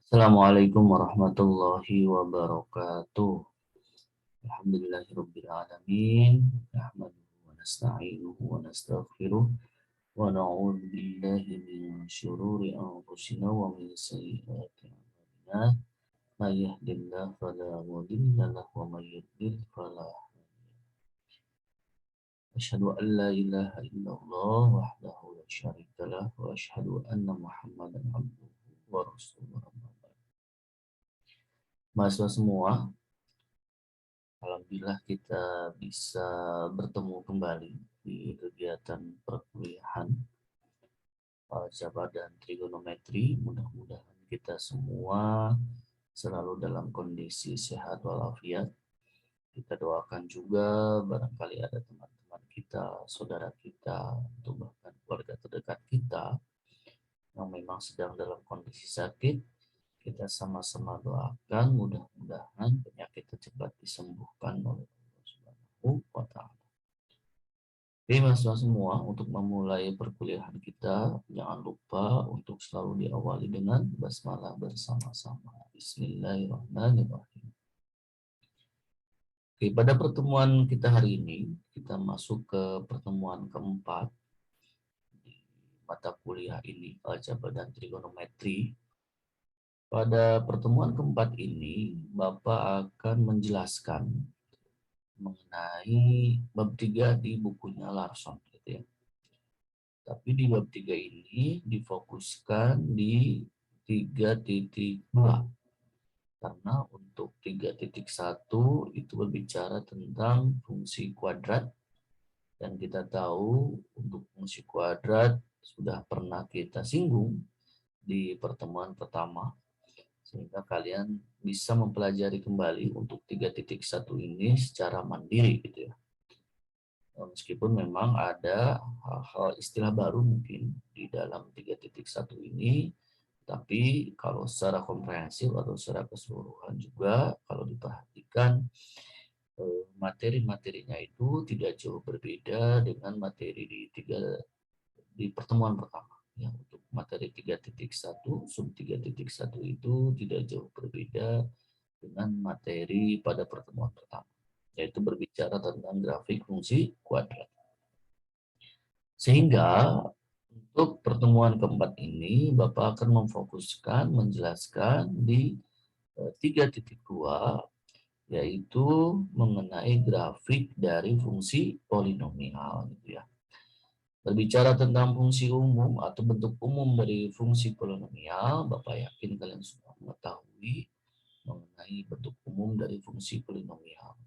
Assalamualaikum warahmatullahi wabarakatuh. Alhamdulillahirabbil alamin. Nahmaduhu wa nasta'inuhu wa nastaghfiruh wa na'udzu billahi min syururi anfusina wa min sayyiati a'malina. May yahdihillahu fala mudilla lahu wa may yudlil fala Asyhadu an la ilaha illallah wahdahu la syarika lah wa asyhadu anna Muhammadan abduhu wa rasuluh. Mahasiswa semua, alhamdulillah kita bisa bertemu kembali di kegiatan perkuliahan aljabar dan trigonometri. Mudah-mudahan kita semua selalu dalam kondisi sehat walafiat. Kita doakan juga barangkali ada teman-teman kita, saudara kita, atau bahkan keluarga terdekat kita yang memang sedang dalam kondisi sakit. Kita sama-sama doakan mudah-mudahan penyakit cepat disembuhkan oleh Allah Subhanahu wa Ta'ala. Oke, mahasiswa semua, untuk memulai perkuliahan kita, jangan lupa untuk selalu diawali dengan basmalah bersama-sama. Bismillahirrahmanirrahim. Oke, pada pertemuan kita hari ini, kita masuk ke pertemuan keempat di mata kuliah ini, aljabar dan trigonometri. Pada pertemuan keempat ini, Bapak akan menjelaskan mengenai bab 3 di bukunya Larson, gitu ya. Tapi di bab 3 ini difokuskan di 3.2. Karena untuk 3.1 itu berbicara tentang fungsi kuadrat. Dan kita tahu untuk fungsi kuadrat sudah pernah kita singgung di pertemuan pertama. Sehingga kalian bisa mempelajari kembali untuk 3.1 ini secara mandiri gitu ya. Meskipun memang ada hal-hal istilah baru mungkin di dalam 3.1 ini, tapi kalau secara komprehensif atau secara keseluruhan juga kalau diperhatikan materi-materinya itu tidak jauh berbeda dengan materi di pertemuan pertama. Ya, untuk materi 3.1, sub 3.1 itu tidak jauh berbeda dengan materi pada pertemuan pertama, yaitu berbicara tentang grafik fungsi kuadrat. Sehingga untuk pertemuan keempat ini, Bapak akan memfokuskan, menjelaskan di 3.2, yaitu mengenai grafik dari fungsi polinomial, gitu ya. Berbicara tentang fungsi umum atau bentuk umum dari fungsi polinomial, Bapak yakin kalian sudah mengetahui mengenai bentuk umum dari fungsi polinomial.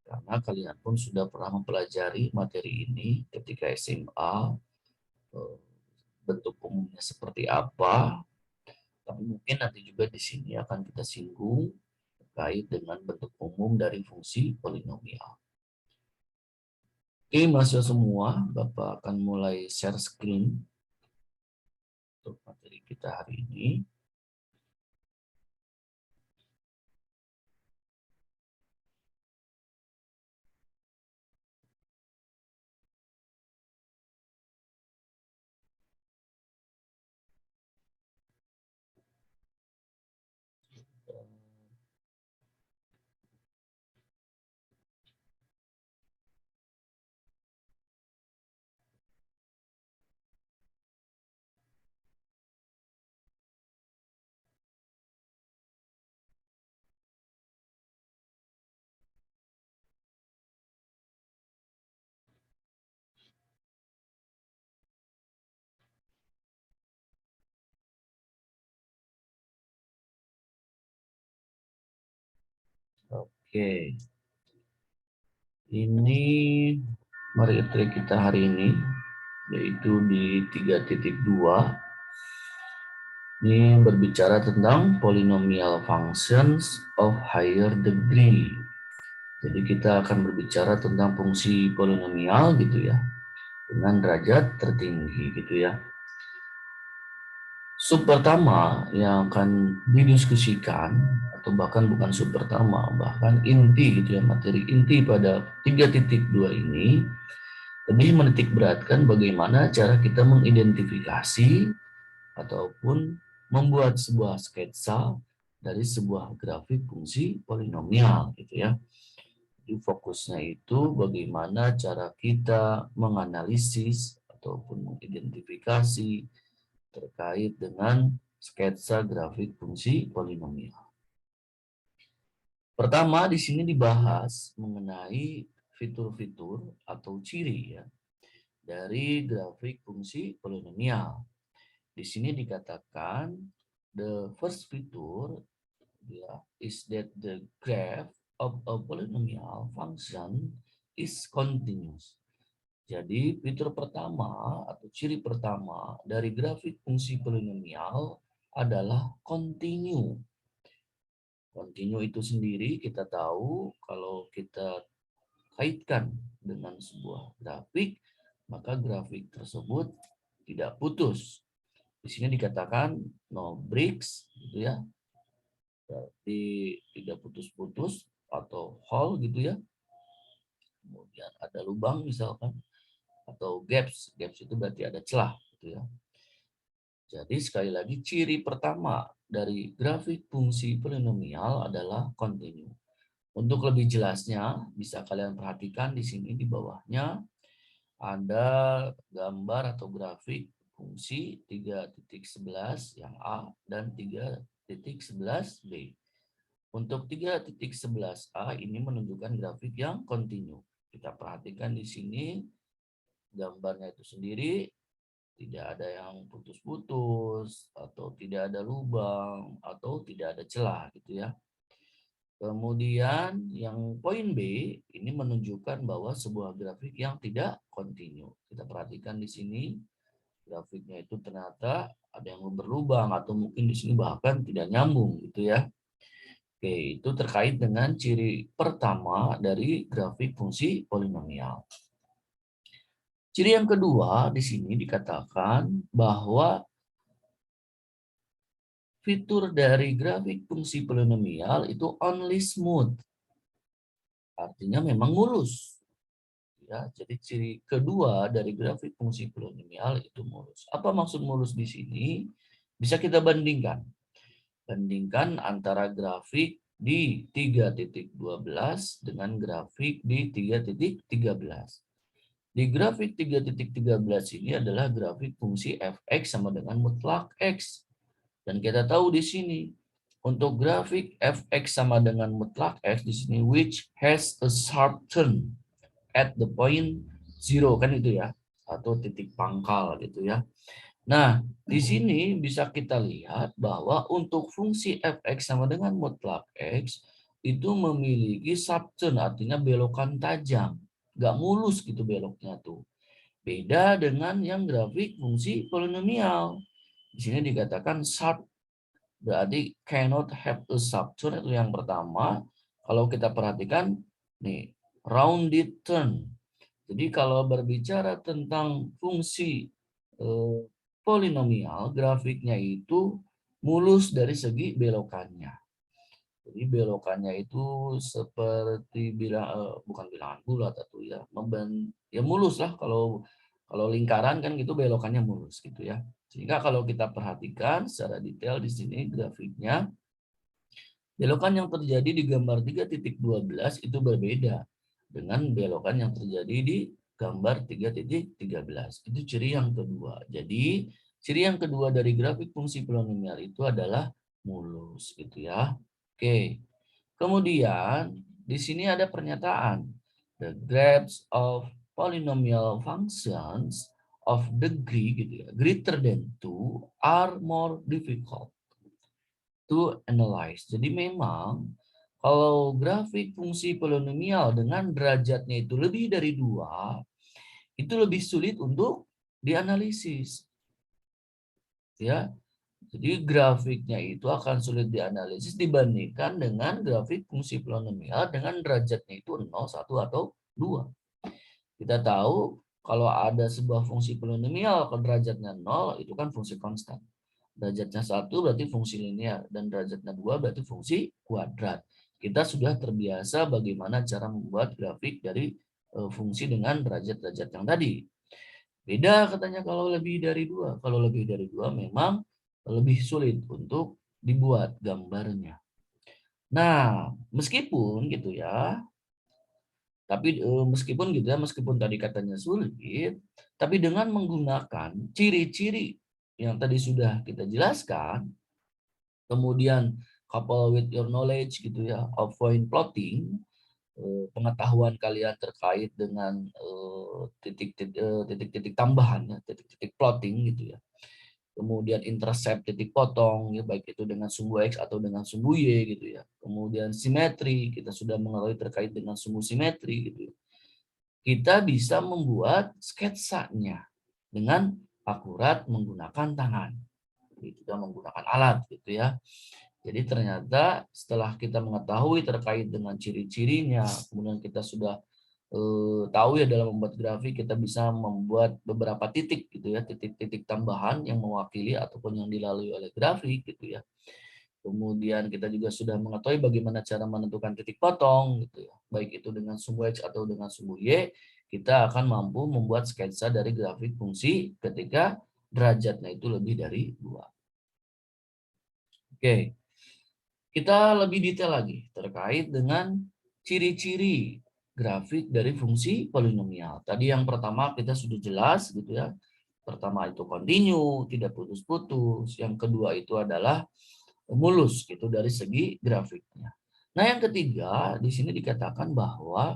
Karena kalian pun sudah pernah mempelajari materi ini ketika SMA, bentuk umumnya seperti apa. Tapi mungkin nanti juga di sini akan kita singgung terkait dengan bentuk umum dari fungsi polinomial. Oke, mahasiswa semua, Bapak akan mulai share screen untuk materi kita hari ini. Oke, ini materi kita hari ini, yaitu di 3.2. Ini berbicara tentang polynomial functions of higher degree. Jadi kita akan berbicara tentang fungsi polinomial gitu ya, dengan derajat tertinggi gitu ya. Sub pertama yang akan didiskusikan, atau bahkan bukan sub pertama, bahkan inti gitu ya, materi inti pada 3.2 ini lebih menitik beratkan bagaimana cara kita mengidentifikasi ataupun membuat sebuah sketsa dari sebuah grafik fungsi polinomial gitu ya. Jadi fokusnya itu bagaimana cara kita menganalisis ataupun mengidentifikasi terkait dengan sketsa grafik fungsi polinomial. Pertama, di sini dibahas mengenai fitur-fitur atau ciri ya dari grafik fungsi polinomial. Di sini dikatakan the first feature ya, is that the graph of a polynomial function is continuous. Jadi fitur pertama atau ciri pertama dari grafik fungsi polinomial adalah continue. Continue itu sendiri kita tahu kalau kita kaitkan dengan sebuah grafik, maka grafik tersebut tidak putus. Di sini dikatakan no breaks, gitu ya. Berarti tidak putus-putus atau hole gitu ya. Kemudian ada lubang misalkan atau gaps. Gaps itu berarti ada celah gitu ya. Jadi sekali lagi ciri pertama dari grafik fungsi polinomial adalah continue. Untuk lebih jelasnya bisa kalian perhatikan di sini di bawahnya ada gambar atau grafik fungsi 3.11 yang A dan 3.11B. Untuk 3.11A ini menunjukkan grafik yang kontinu. Kita perhatikan di sini gambarnya itu sendiri tidak ada yang putus-putus atau tidak ada lubang atau tidak ada celah gitu ya. Kemudian yang poin B ini menunjukkan bahwa sebuah grafik yang tidak kontinu. Kita perhatikan di sini grafiknya itu ternyata ada yang berlubang atau mungkin di sini bahkan tidak nyambung gitu ya. Oke, itu terkait dengan ciri pertama dari grafik fungsi polinomial. Ciri yang kedua di sini dikatakan bahwa fitur dari grafik fungsi polinomial itu only smooth. Artinya memang mulus. Ya, jadi ciri kedua dari grafik fungsi polinomial itu mulus. Apa maksud mulus di sini? Bisa kita bandingkan. Bandingkan antara grafik di 3.12 dengan grafik di 3.13. Di grafik 3.13 ini adalah grafik fungsi fx sama dengan mutlak x. Dan kita tahu di sini untuk grafik fx sama dengan mutlak x di sini which has a sharp turn at the point 0 kan itu ya, atau titik pangkal gitu ya. Nah, di sini bisa kita lihat bahwa untuk fungsi fx sama dengan mutlak x itu memiliki subturn, artinya belokan tajam. Nggak mulus gitu beloknya tuh. Beda dengan yang grafik fungsi polinomial. Di sini dikatakan sharp, berarti cannot have a subturn itu yang pertama. Kalau kita perhatikan, nih, rounded turn. Jadi kalau berbicara tentang fungsi polinomial, grafiknya itu mulus dari segi belokannya. Jadi belokannya itu seperti bukan bilangan bulat atau ya mulus lah, kalau lingkaran kan gitu belokannya mulus gitu ya. Sehingga kalau kita perhatikan secara detail di sini grafiknya, belokan yang terjadi di gambar 3.12 itu berbeda dengan belokan yang terjadi di gambar 3.13. Itu ciri yang kedua. Jadi, ciri yang kedua dari grafik fungsi polinomial itu adalah mulus gitu ya. Oke. Kemudian, di sini ada pernyataan. The graphs of polynomial functions of degree gitu ya, greater than 2 are more difficult to analyze. Jadi memang kalau grafik fungsi polinomial dengan derajatnya itu lebih dari 2, itu lebih sulit untuk dianalisis. Ya. Jadi grafiknya itu akan sulit dianalisis dibandingkan dengan grafik fungsi polinomial dengan derajatnya itu 0, 1, atau 2. Kita tahu kalau ada sebuah fungsi polinomial kalau derajatnya 0 itu kan fungsi konstan. Derajatnya 1 berarti fungsi linear dan derajatnya 2 berarti fungsi kuadrat. Kita sudah terbiasa bagaimana cara membuat grafik dari fungsi dengan derajat-derajat yang tadi. Beda katanya kalau lebih dari 2. Kalau lebih dari 2 memang lebih sulit untuk dibuat gambarnya. Nah, meskipun gitu ya, tapi meskipun gitu ya, meskipun tadi katanya sulit, tapi dengan menggunakan ciri-ciri yang tadi sudah kita jelaskan, kemudian couple with your knowledge gitu ya, of point plotting, pengetahuan kalian terkait dengan titik-titik tambahan ya, titik-titik plotting gitu ya. Kemudian intercept titik potong ya, baik itu dengan sumbu X atau dengan sumbu Y gitu ya. Kemudian simetri, kita sudah mengetahui terkait dengan sumbu simetri gitu ya. Kita bisa membuat sketsanya dengan akurat menggunakan tangan. Juga menggunakan alat gitu ya. Jadi ternyata setelah kita mengetahui terkait dengan ciri-cirinya, kemudian kita sudah tahu ya dalam membuat grafik kita bisa membuat beberapa titik gitu ya, titik-titik tambahan yang mewakili ataupun yang dilalui oleh grafik gitu ya. Kemudian kita juga sudah mengetahui bagaimana cara menentukan titik potong gitu ya. Baik itu dengan sumbu X atau dengan sumbu Y, kita akan mampu membuat sketsa dari grafik fungsi ketika derajatnya itu lebih dari 2. Oke. Kita lebih detail lagi terkait dengan ciri-ciri grafik dari fungsi polinomial. Tadi yang pertama kita sudah jelas gitu ya. Pertama itu kontinu, tidak putus-putus. Yang kedua itu adalah mulus gitu dari segi grafiknya. Nah, yang ketiga di sini dikatakan bahwa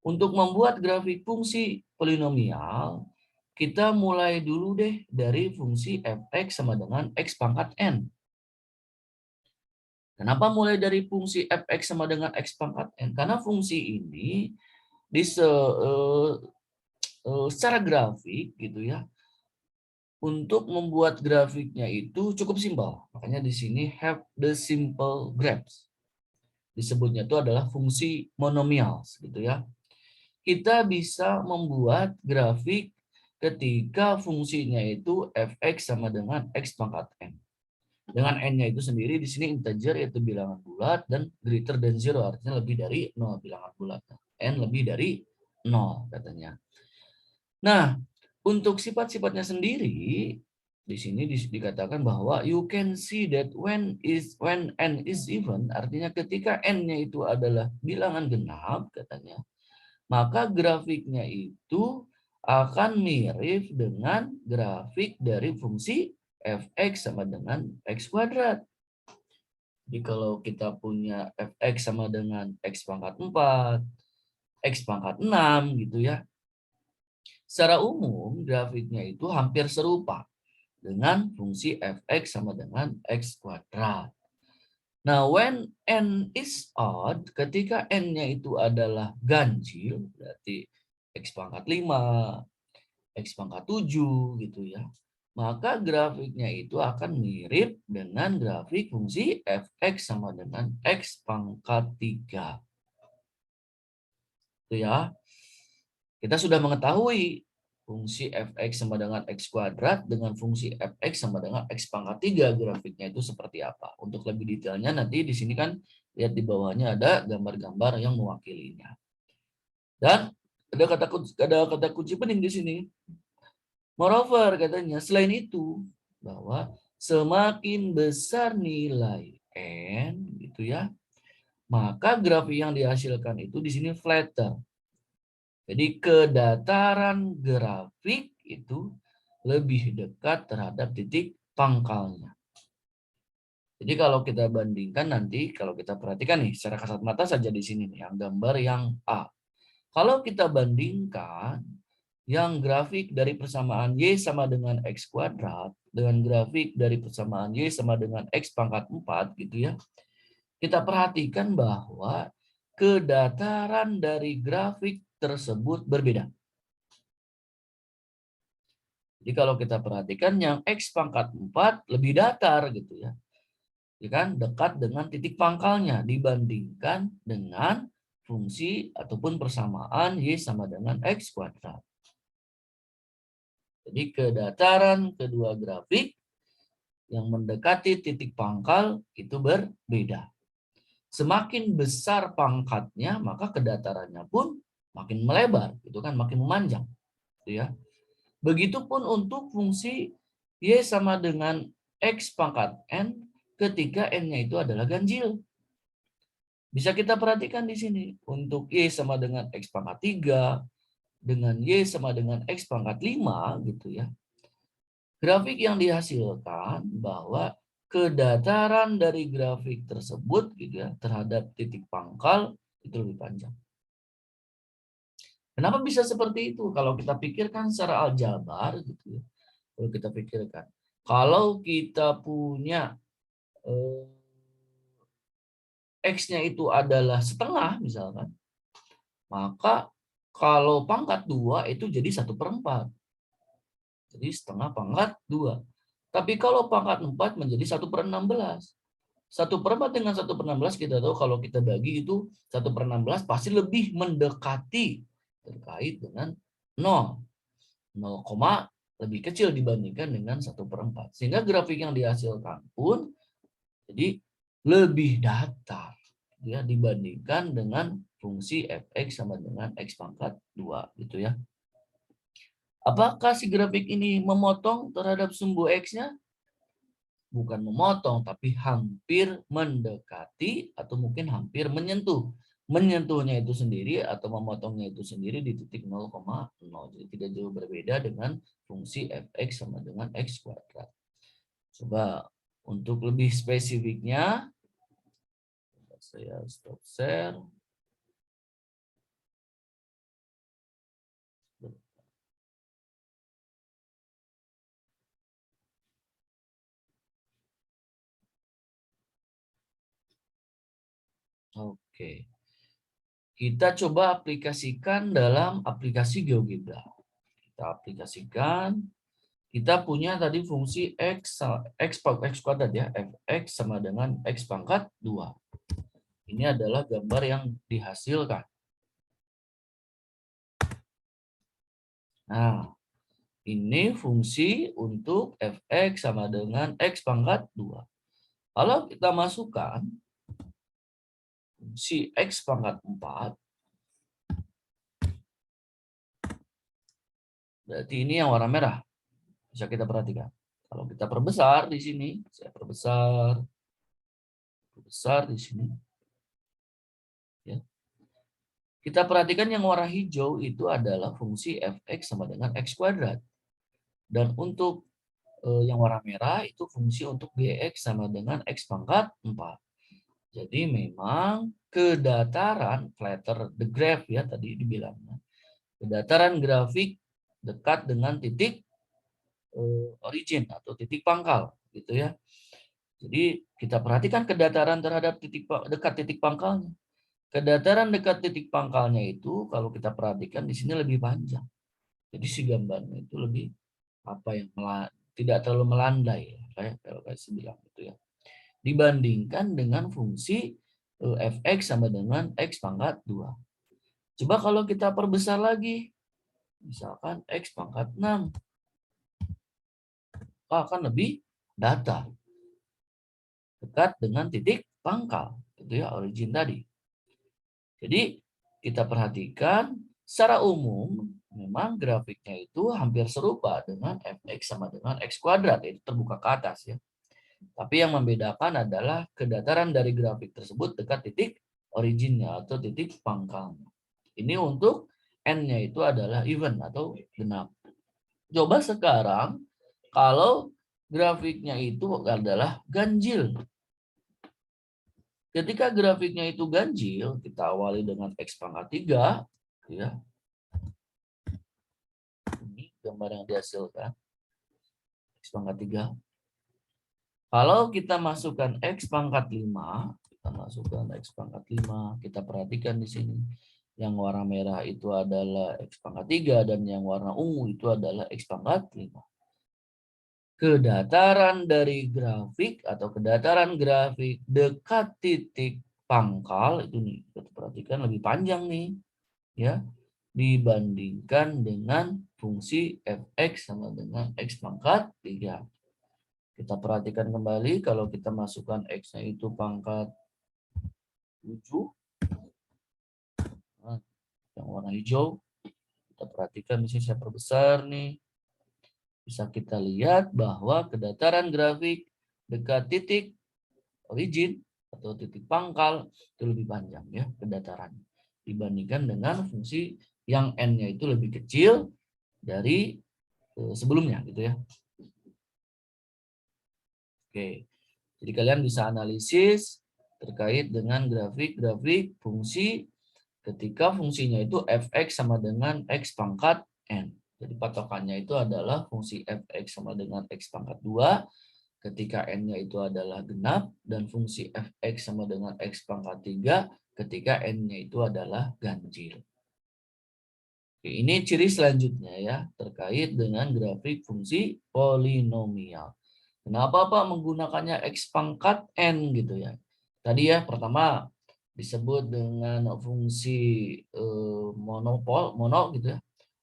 untuk membuat grafik fungsi polinomial, kita mulai dulu deh dari fungsi fx sama dengan x pangkat n. Kenapa mulai dari fungsi fx sama dengan x pangkat n? Karena fungsi ini secara grafik gitu ya, untuk membuat grafiknya itu cukup simpel. Makanya di sini have the simple graphs. Disebutnya itu adalah fungsi monomial gitu ya. Kita bisa membuat grafik ketika fungsinya itu fx sama dengan x pangkat n. Dengan n-nya itu sendiri di sini integer yaitu bilangan bulat dan greater than 0 artinya lebih dari 0 bilangan bulat. N lebih dari 0 katanya. Nah, untuk sifat-sifatnya sendiri di sini dikatakan bahwa you can see that when n is even, artinya ketika n-nya itu adalah bilangan genap katanya, maka grafiknya itu akan mirip dengan grafik dari fungsi fx sama dengan x kuadrat. Jadi kalau kita punya fx sama dengan x pangkat 4, x pangkat 6 gitu ya. Secara umum grafiknya itu hampir serupa dengan fungsi fx sama dengan x kuadrat. Nah, when n is odd, ketika n-nya itu adalah ganjil, berarti x pangkat 5, x pangkat 7 gitu ya. Maka grafiknya itu akan mirip dengan grafik fungsi fx sama dengan x pangkat 3. Itu ya. Kita sudah mengetahui fungsi fx sama dengan x kuadrat dengan fungsi fx sama dengan x pangkat 3 grafiknya itu seperti apa. Untuk lebih detailnya nanti di sini kan lihat di bawahnya ada gambar-gambar yang mewakilinya. Dan ada kata kunci penting di sini. Moreover, katanya, selain itu, bahwa semakin besar nilai N, gitu ya, maka grafik yang dihasilkan itu di sini flatter. Jadi kedataran grafik itu lebih dekat terhadap titik pangkalnya. Jadi kalau kita bandingkan nanti, kalau kita perhatikan nih, secara kasat mata saja di sini nih, yang gambar yang A. Kalau kita bandingkan yang grafik dari persamaan Y sama dengan X kuadrat dengan grafik dari persamaan Y sama dengan X pangkat 4 gitu ya. Kita perhatikan bahwa kedataran dari grafik tersebut berbeda. Jadi kalau kita perhatikan yang X pangkat 4 lebih datar gitu ya. Ya kan, dekat dengan titik pangkalnya dibandingkan dengan fungsi ataupun persamaan Y sama dengan X kuadrat. Jadi kedataran kedua grafik yang mendekati titik pangkal itu berbeda. Semakin besar pangkatnya, maka kedatarannya pun makin melebar, itu kan makin memanjang, gitu ya. Begitupun untuk fungsi Y sama dengan X pangkat N ketika N-nya itu adalah ganjil. Bisa kita perhatikan di sini. Untuk Y sama dengan X pangkat 3, dengan Y sama dengan X pangkat 5, gitu ya. Grafik yang dihasilkan bahwa kedataran dari grafik tersebut gitu ya, terhadap titik pangkal itu lebih panjang. Kenapa bisa seperti itu? Kalau kita pikirkan secara aljabar gitu ya. Kalau kita pikirkan, kalau kita punya X-nya itu adalah setengah misalkan, maka kalau pangkat 2 itu jadi 1/4. Jadi setengah pangkat 2. Tapi kalau pangkat 4 menjadi 1/16. 1/4 dengan 1/16 kita tahu kalau kita bagi itu 1/16 pasti lebih mendekati terkait dengan 0. 0, lebih kecil dibandingkan dengan 1/4. Sehingga grafik yang dihasilkan pun jadi lebih datar ya dibandingkan dengan fungsi fx sama dengan x pangkat 2 gitu ya. Apakah si grafik ini memotong terhadap sumbu x-nya? Bukan memotong, tapi hampir mendekati atau mungkin hampir menyentuh. Menyentuhnya itu sendiri atau memotongnya itu sendiri di titik 0,0. Jadi tidak jauh berbeda dengan fungsi fx sama dengan x kuadrat. Coba untuk lebih spesifiknya, saya stop share. Oke. Kita coba aplikasikan dalam aplikasi GeoGebra. Kita aplikasikan. Kita punya tadi fungsi x kuadrat ya, fx sama dengan x pangkat 2. Ini adalah gambar yang dihasilkan. Nah, ini fungsi untuk fx sama dengan x pangkat 2. Kalau kita masukkan fungsi x pangkat 4, berarti ini yang warna merah. Bisa kita perhatikan. Kalau kita perbesar di sini, saya perbesar di sini. Ya. Kita perhatikan yang warna hijau itu adalah fungsi fx sama dengan x kuadrat. Dan untuk yang warna merah itu fungsi untuk gx sama dengan x pangkat 4. Jadi memang kedataran flatter the graph ya tadi dibilangnya. Kedataran grafik dekat dengan titik origin atau titik pangkal gitu ya. Jadi kita perhatikan kedataran terhadap dekat titik pangkalnya. Kedataran dekat titik pangkalnya itu kalau kita perhatikan di sini lebih panjang. Jadi si gambarnya itu lebih tidak terlalu melandai ya, kayak kalau saya bilang gitu ya. Dibandingkan dengan fungsi fx sama dengan x pangkat 2. Coba kalau kita perbesar lagi, misalkan x pangkat 6, akan lebih datar dekat dengan titik pangkal, gitu ya, origin tadi. Jadi kita perhatikan secara umum memang grafiknya itu hampir serupa dengan fx sama dengan x kuadrat, itu terbuka ke atas ya. Tapi yang membedakan adalah kedataran dari grafik tersebut dekat titik originnya atau titik pangkalnya. Ini untuk n-nya itu adalah even atau genap. Coba sekarang kalau grafiknya itu adalah ganjil. Ketika grafiknya itu ganjil, kita awali dengan X pangkat 3. Ya. Ini gambar yang dihasilkan. X pangkat 3. Kalau kita masukkan X pangkat 5, kita masukkan X pangkat 5, kita perhatikan di sini. Yang warna merah itu adalah X pangkat 3 dan yang warna ungu itu adalah X pangkat 5. Kedataran dari grafik atau kedataran grafik dekat titik pangkal itu nih, kita perhatikan lebih panjang nih, ya, dibandingkan dengan fungsi fx sama dengan x pangkat 3. Kita perhatikan kembali kalau kita masukkan x-nya itu pangkat 7. Nah, yang warna hijau, kita perhatikan di sini saya perbesar nih. Bisa kita lihat bahwa kedataran grafik dekat titik origin atau titik pangkal itu lebih panjang ya kedataran dibandingkan dengan fungsi yang n-nya itu lebih kecil dari sebelumnya gitu ya. Oke. Jadi kalian bisa analisis terkait dengan grafik-grafik fungsi ketika fungsinya itu fx sama dengan x pangkat n. Jadi patokannya itu adalah fungsi fx sama dengan x pangkat 2 ketika n-nya itu adalah genap dan fungsi fx sama dengan x pangkat 3 ketika n-nya itu adalah ganjil. Oke, ini ciri selanjutnya ya terkait dengan grafik fungsi polinomial. Kenapa Pak menggunakannya x pangkat n gitu ya? Tadi ya pertama disebut dengan fungsi mono gitu ya.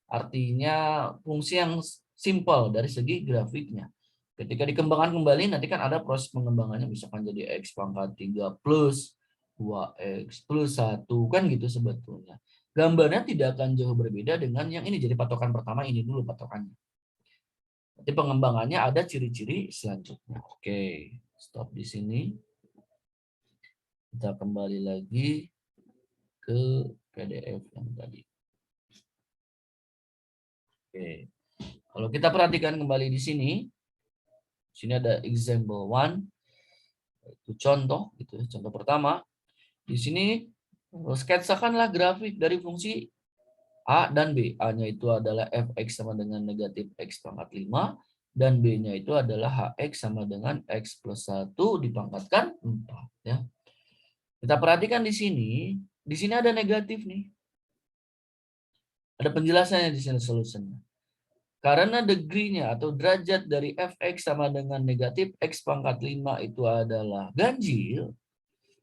Artinya fungsi yang simple dari segi grafiknya. Ketika dikembangkan kembali nanti kan ada proses pengembangannya misalkan jadi x pangkat 3 plus 2x plus 1 kan gitu sebetulnya. Gambarnya tidak akan jauh berbeda dengan yang ini. Jadi patokan pertama ini dulu patokannya. Nanti pengembangannya ada ciri-ciri selanjutnya. Oke, stop di sini. Kita kembali lagi ke PDF yang tadi. Oke. Kalau kita perhatikan kembali di sini ada example 1. Itu contoh gitu ya. Contoh pertama. Di sini sketsakanlah grafik dari fungsi A dan B. A-nya itu adalah fx sama dengan negatif x pangkat 5 dan B-nya itu adalah hx sama dengan x plus 1 dipangkatkan 4 ya. Kita perhatikan di sini ada negatif nih. Ada penjelasannya di sini solusinya. Karena degree-nya atau derajat dari fx sama dengan negatif x pangkat 5 itu adalah ganjil,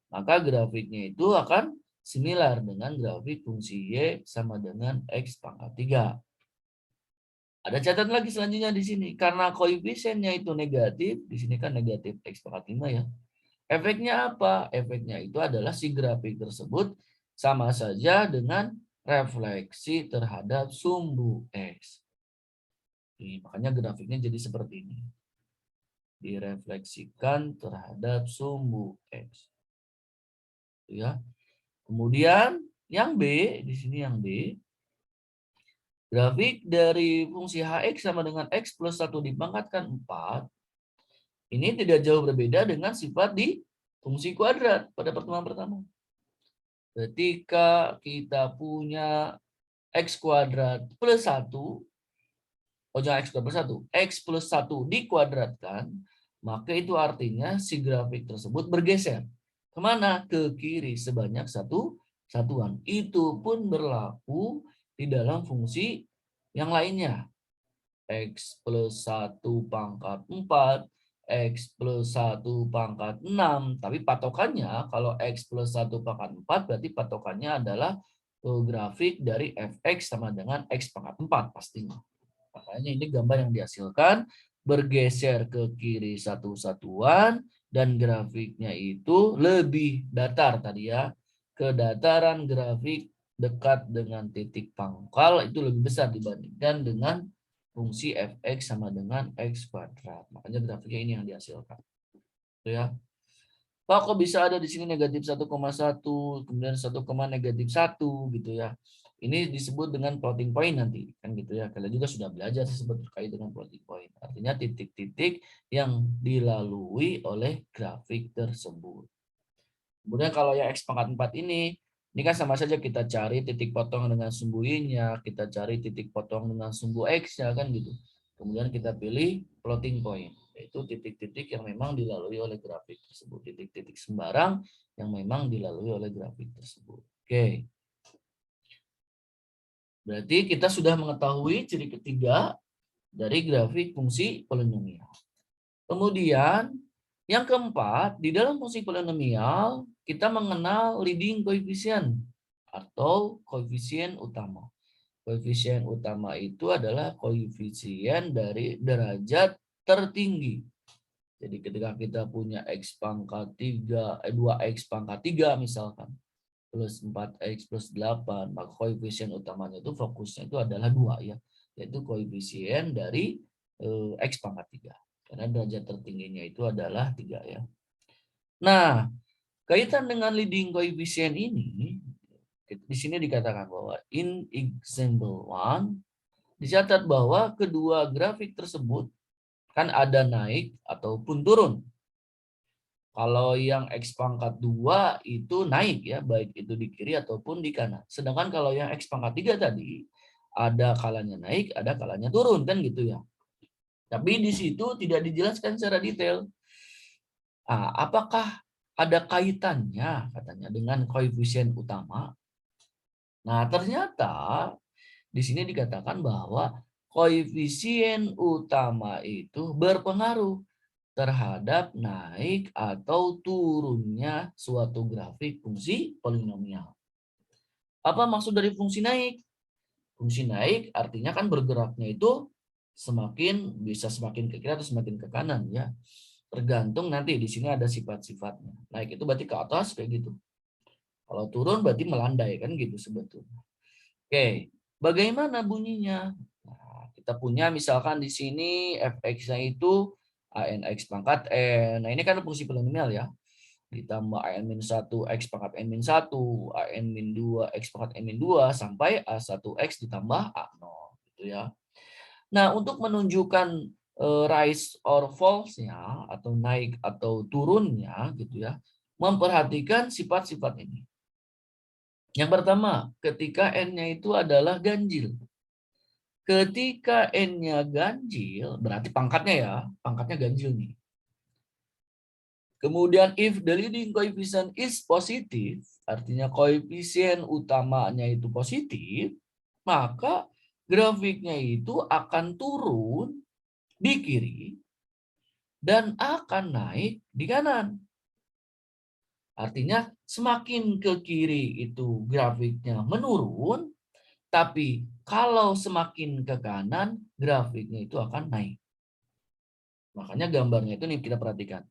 maka grafiknya itu akan similar dengan grafik fungsi y sama dengan x pangkat 3. Ada catatan lagi selanjutnya di sini. Karena koefisiennya itu negatif, di sini kan negatif x pangkat 5 ya. Efeknya apa? Efeknya itu adalah si grafik tersebut sama saja dengan refleksi terhadap sumbu x. Makanya grafiknya jadi seperti ini. Direfleksikan terhadap sumbu x. Ya. Kemudian yang B, di sini yang B. Grafik dari fungsi hx sama dengan x plus 1 dipangkatkan 4. Ini tidak jauh berbeda dengan sifat di fungsi kuadrat pada pertemuan pertama. Ketika kita punya x kuadrat plus 1, jangan x kuadrat plus 1, x plus 1 dikuadratkan, maka itu artinya si grafik tersebut bergeser. Kemana? Ke kiri sebanyak satu satuan. Itu pun berlaku di dalam fungsi yang lainnya. X plus 1 pangkat 4, X plus 1 pangkat 6. Tapi patokannya kalau X plus 1 pangkat 4 berarti patokannya adalah grafik dari fx sama dengan X pangkat 4 pastinya. Makanya ini gambar yang dihasilkan bergeser ke kiri satu satuan dan grafiknya itu lebih datar tadi ya. Kedataran grafik dekat dengan titik pangkal itu lebih besar dibandingkan dengan fungsi fx sama dengan x kuadrat. Makanya grafiknya ini yang dihasilkan. Itu ya. Pak, kok bisa ada di sini negatif 1,1, kemudian 1, negatif 1 gitu ya. Ini disebut dengan floating point nanti, kan gitu ya. Kalian juga sudah belajar disebut terkait dengan floating point. Artinya titik-titik yang dilalui oleh grafik tersebut. Kemudian kalau yang x pangkat 4 ini kan sama saja kita cari titik potong dengan sumbu y-nya, kita cari titik potong dengan sumbu x-nya kan gitu. Kemudian kita pilih floating point, yaitu titik-titik yang memang dilalui oleh grafik tersebut, titik-titik sembarang yang memang dilalui oleh grafik tersebut. Oke. Berarti kita sudah mengetahui ciri ketiga dari grafik fungsi polinomial. Kemudian yang keempat, di dalam fungsi polinomial kita mengenal leading coefficient atau koefisien utama. Koefisien utama itu adalah koefisien dari derajat tertinggi. Jadi ketika kita punya x pangkat 3, 2x pangkat 3 misalkan, plus 4x plus 8, maka koefisien utamanya itu fokusnya itu adalah 2 ya, yaitu koefisien dari x pangkat 3. Karena derajat tertingginya itu adalah 3 ya. Nah, kaitan dengan leading coefficient ini, di sini dikatakan bahwa in example 1, dicatat bahwa kedua grafik tersebut kan ada naik ataupun turun. Kalau yang X pangkat 2 itu naik ya, baik itu di kiri ataupun di kanan. Sedangkan kalau yang X pangkat 3 tadi, ada kalanya naik, ada kalanya turun, kan gitu ya. Tapi di situ tidak dijelaskan secara detail. Apakah ada kaitannya katanya dengan koefisien utama? Nah, ternyata di sini dikatakan bahwa koefisien utama itu berpengaruh terhadap naik atau turunnya suatu grafik fungsi polinomial. Apa maksud dari fungsi naik? Fungsi naik artinya kan bergeraknya itu bisa semakin ke kiri atau semakin ke kanan ya. Tergantung nanti di sini ada sifat-sifatnya. Naik itu berarti ke atas kayak gitu. Kalau turun berarti melandai kan gitu sebetulnya. Oke, bagaimana bunyinya? Nah, kita punya misalkan di sini fx-nya itu ANX pangkat N. Nah, ini kan fungsi polinomial ya. Ditambah AN-1 X pangkat N-1, AN-2 X pangkat N-2 sampai A1X ditambah A0 gitu ya. Nah, untuk menunjukkan rise or falls-nya atau naik atau turunnya gitu ya, memperhatikan sifat-sifat ini. Yang pertama, ketika N-nya itu adalah ganjil. Ketika N-nya ganjil, berarti pangkatnya ya, pangkatnya ganjil nih. Kemudian if the leading coefficient is positif, artinya koefisien utamanya itu positif, maka grafiknya itu akan turun di kiri dan akan naik di kanan. Artinya semakin ke kiri itu grafiknya menurun, tapi kalau semakin ke kanan grafiknya itu akan naik. Makanya gambarnya itu nih kita perhatikan.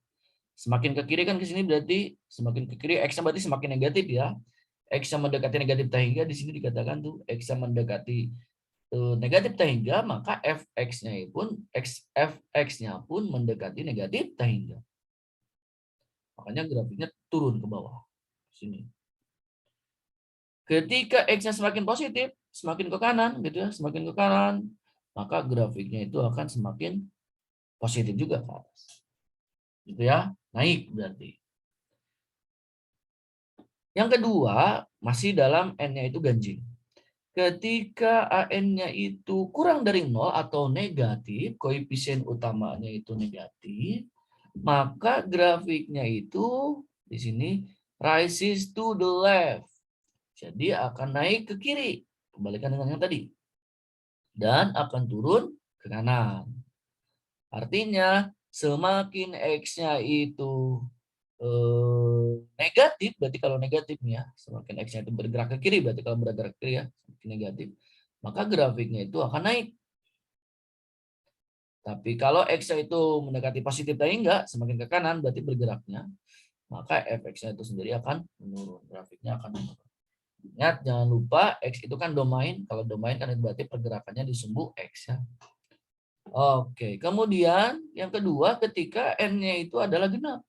Semakin ke kiri kan ke sini berarti semakin ke kiri X-nya berarti semakin negatif ya. X-nya mendekati negatif tahingga di sini dikatakan tuh X-nya mendekati negatif tahingga, maka fx-nya pun fx-nya pun mendekati negatif tahingga. Makanya grafiknya turun ke bawah. Sini. Ketika X-nya semakin positif, semakin ke kanan gitu ya, semakin ke kanan, maka grafiknya itu akan semakin positif juga ke atas. Gitu ya, naik berarti. Yang kedua, masih dalam N-nya itu ganjil. Ketika AN-nya itu kurang dari 0 atau negatif, koefisien utamanya itu negatif, maka grafiknya itu di sini rises to the left. Jadi akan naik ke kiri, kembalikan dengan yang tadi. Dan akan turun ke kanan. Artinya semakin X-nya itu negatif, berarti kalau negatif nih ya, semakin X-nya itu bergerak ke kiri, berarti kalau bergerak ke kiri ya, semakin negatif, maka grafiknya itu akan naik. Tapi kalau X-nya itu mendekati positif tadi enggak, semakin ke kanan berarti bergeraknya, maka fx-nya itu sendiri akan menurun, grafiknya akan menurun. Ingat, jangan lupa X itu kan domain, kalau domain kan berarti pergerakannya di sumbu X ya. Oke, kemudian yang kedua ketika N-nya itu adalah genap.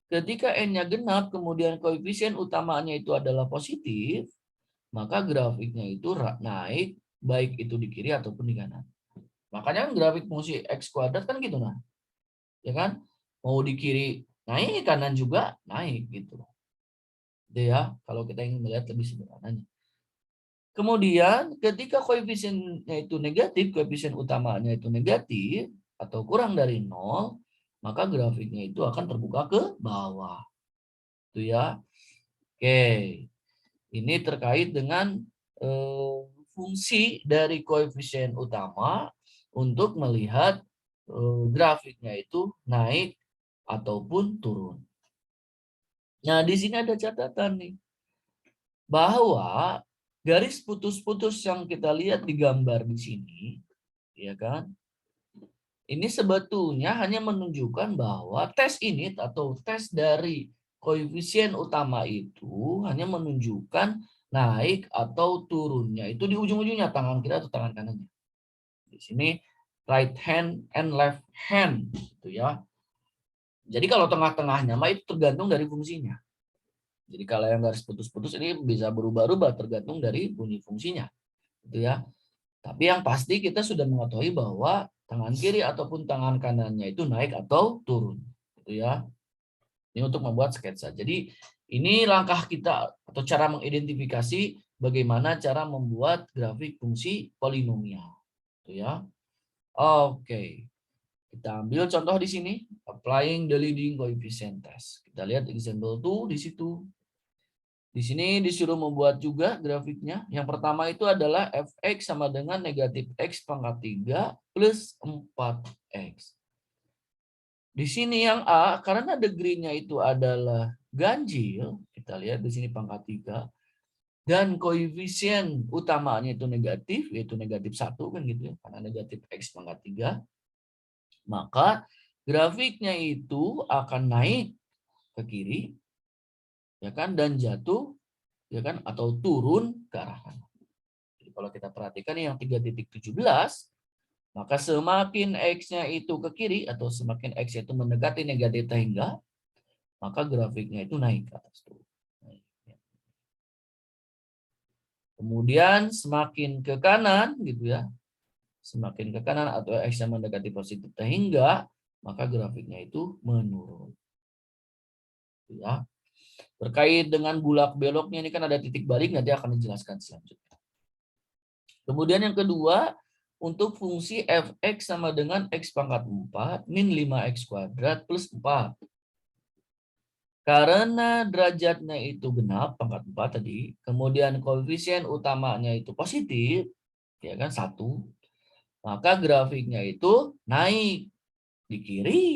Ketika N-nya genap, kemudian koefisien utamanya itu adalah positif, maka grafiknya itu naik, baik itu di kiri ataupun di kanan. Makanya grafik fungsi X kuadrat kan gitu nah. Ya kan? Mau di kiri naik, kanan juga naik gitu. Itu ya, kalau kita ingin melihat lebih sederhananya. Kemudian ketika koefisiennya itu negatif, koefisien utamanya itu negatif atau kurang dari 0, maka grafiknya itu akan terbuka ke bawah. Itu ya. Oke. Ini terkait dengan fungsi dari koefisien utama untuk melihat grafiknya itu naik ataupun turun. Nah, di sini ada catatan nih. Bahwa garis putus-putus yang kita lihat di gambar di sini, ya kan? Ini sebetulnya hanya menunjukkan bahwa tes ini atau tes dari koefisien utama itu hanya menunjukkan naik atau turunnya itu di ujung-ujungnya tangan kiri atau tangan kanannya. Di sini right hand and left hand, gitu ya. Jadi kalau tengah-tengahnya mah itu tergantung dari fungsinya. Jadi kalau yang garis putus-putus ini bisa berubah-ubah tergantung dari bunyi fungsinya, gitu ya. Tapi yang pasti kita sudah mengetahui bahwa tangan kiri ataupun tangan kanannya itu naik atau turun, gitu ya. Ini untuk membuat sketsa. Jadi ini langkah kita atau cara mengidentifikasi bagaimana cara membuat grafik fungsi polinomial, gitu ya. Oke. Kita ambil contoh di sini, applying the leading coefficient test. Kita lihat example 2 di situ. Di sini disuruh membuat juga grafiknya. Yang pertama itu adalah fx sama dengan negatif x pangkat 3 plus 4x. Di sini yang A, karena degree-nya itu adalah ganjil, kita lihat di sini pangkat 3, dan koefisien utamanya itu negatif, yaitu negatif 1, kan gitu ya, karena negatif x pangkat 3, maka grafiknya itu akan naik ke kiri, ya kan, dan jatuh, ya kan, atau turun ke arah kanan. Jadi kalau kita perhatikan yang 3.17, maka semakin x-nya itu ke kiri atau semakin x itu mendekati negatif hingga, maka grafiknya itu naik ke atas turun. Kemudian semakin ke kanan gitu ya, semakin ke kanan atau x yang mendekati positif hingga, maka grafiknya itu menurun. Ya. Terkait dengan bulak beloknya ini kan ada titik balik, nanti akan dijelaskan selanjutnya. Kemudian yang kedua, untuk fungsi fx sama dengan x pangkat 4 min 5x kuadrat plus 4. Karena derajatnya itu genap, pangkat 4 tadi, kemudian koefisien utamanya itu positif, ya kan 1, maka grafiknya itu naik di kiri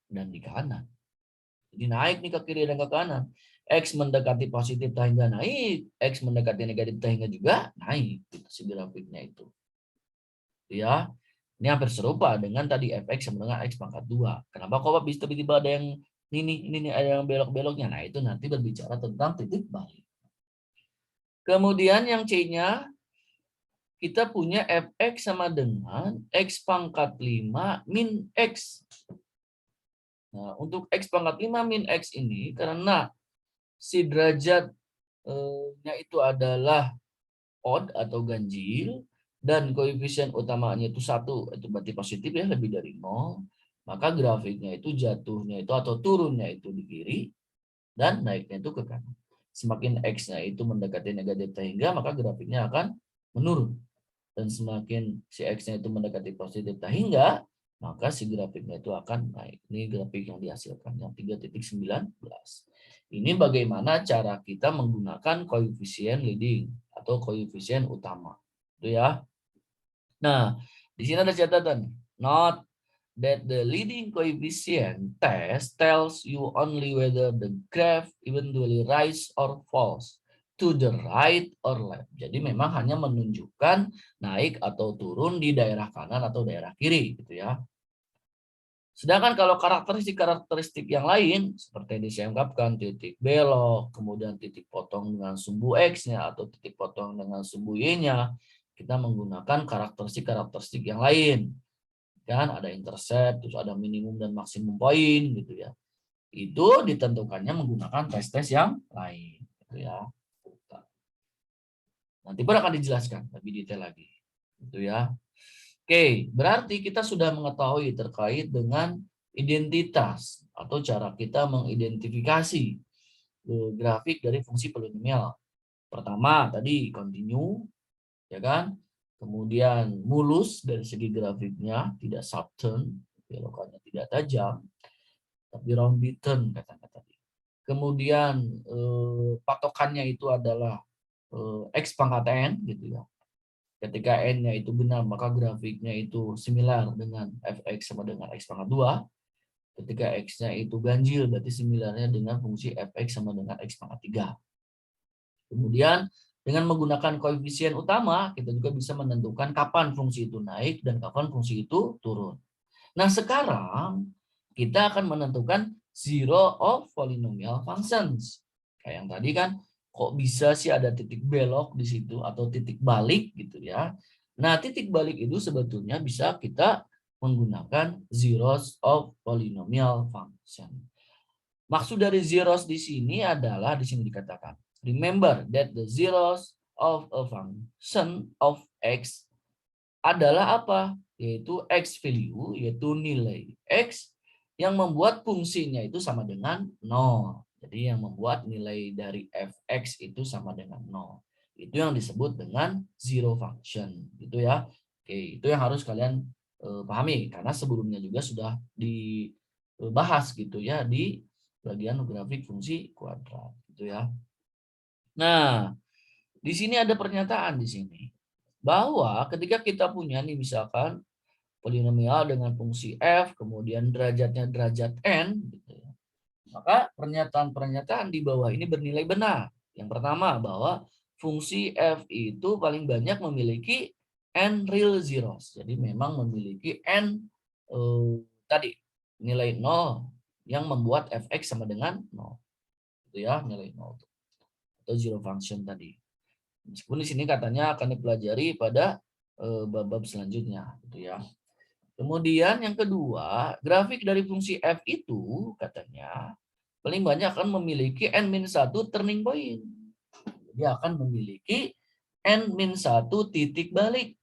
dan di kanan. Jadi naik nih ke kiri dan ke kanan. X mendekati positif hingga naik, X mendekati negatif hingga juga naik. Itu si grafiknya itu. Ya, ini hampir serupa dengan tadi fx sama dengan x pangkat 2. Kenapa kok bisa tiba-tiba ada yang ini ada yang belok-beloknya? Nah, itu nanti berbicara tentang titik balik. Kemudian yang C-nya kita punya fx sama dengan x pangkat 5 min x. Nah, untuk x pangkat 5 min x ini karena si derajatnya itu adalah odd atau ganjil dan koefisien utamanya itu 1, itu berarti positif ya, lebih dari 0, maka grafiknya itu jatuhnya itu atau turunnya itu di kiri dan naiknya itu ke kanan. Semakin x-nya itu mendekati negatif hingga, maka grafiknya akan menurun. Dan semakin si x-nya itu mendekati positif hingga, maka si grafiknya itu akan naik. Ini grafik yang dihasilkan yang 3.19. Ini bagaimana cara kita menggunakan koefisien leading atau koefisien utama. Itu ya. Nah, di sini ada catatan. Note that the leading coefficient test tells you only whether the graph eventually rise or falls to the right or left. Jadi memang hanya menunjukkan naik atau turun di daerah kanan atau daerah kiri gitu ya. Sedangkan kalau karakteristik yang lain seperti yang disingkapkan titik belok, kemudian titik potong dengan sumbu X-nya atau titik potong dengan sumbu Y-nya, kita menggunakan karakteristik yang lain. Kan ada intercept, terus ada minimum dan maksimum poin gitu ya. Itu ditentukannya menggunakan tes-tes yang lain gitu ya. Nanti pun akan dijelaskan lebih detail lagi. Gitu ya. Oke, berarti kita sudah mengetahui terkait dengan identitas atau cara kita mengidentifikasi grafik dari fungsi polinomial. Pertama tadi continue, ya kan? Kemudian mulus dari segi grafiknya, tidak subturn, belokannya tidak tajam, tapi round bitten katanya tadi. Kemudian patokannya itu adalah x pangkat n gitu ya. Ketika n-nya itu benar, maka grafiknya itu similar dengan fx sama dengan x pangkat 2. Ketika x-nya itu ganjil, berarti similarnya dengan fungsi fx sama dengan x pangkat 3. Kemudian, dengan menggunakan koefisien utama, kita juga bisa menentukan kapan fungsi itu naik dan kapan fungsi itu turun. Nah, sekarang kita akan menentukan zero of polynomial functions. Kayak yang tadi kan, kok bisa sih ada titik belok di situ atau titik balik gitu ya. Nah, titik balik itu sebetulnya bisa kita menggunakan zeros of polynomial function. Maksud dari zeros di sini adalah di sini dikatakan, remember that the zeros of a function of x adalah apa? Yaitu x value, yaitu nilai x yang membuat fungsinya itu sama dengan 0. Jadi yang membuat nilai dari fx itu sama dengan 0. Itu yang disebut dengan zero function, gitu ya. Oke, itu yang harus kalian pahami karena sebelumnya juga sudah dibahas gitu ya di bagian grafik fungsi kuadrat, gitu ya. Nah, di sini ada pernyataan di sini bahwa ketika kita punya nih misalkan polinomial dengan fungsi f, kemudian derajatnya derajat n, gitu ya, maka pernyataan-pernyataan di bawah ini bernilai benar. Yang pertama bahwa fungsi f itu paling banyak memiliki n real zeros. Jadi memang memiliki n tadi nilai 0 yang membuat fx sama dengan 0. Itu ya, nilai 0 atau zero function tadi. Meskipun di sini katanya akan dipelajari pada bab-bab selanjutnya, gitu ya. Kemudian yang kedua, grafik dari fungsi f itu katanya paling banyak akan memiliki n-1 turning point. Dia akan memiliki n-1 titik balik.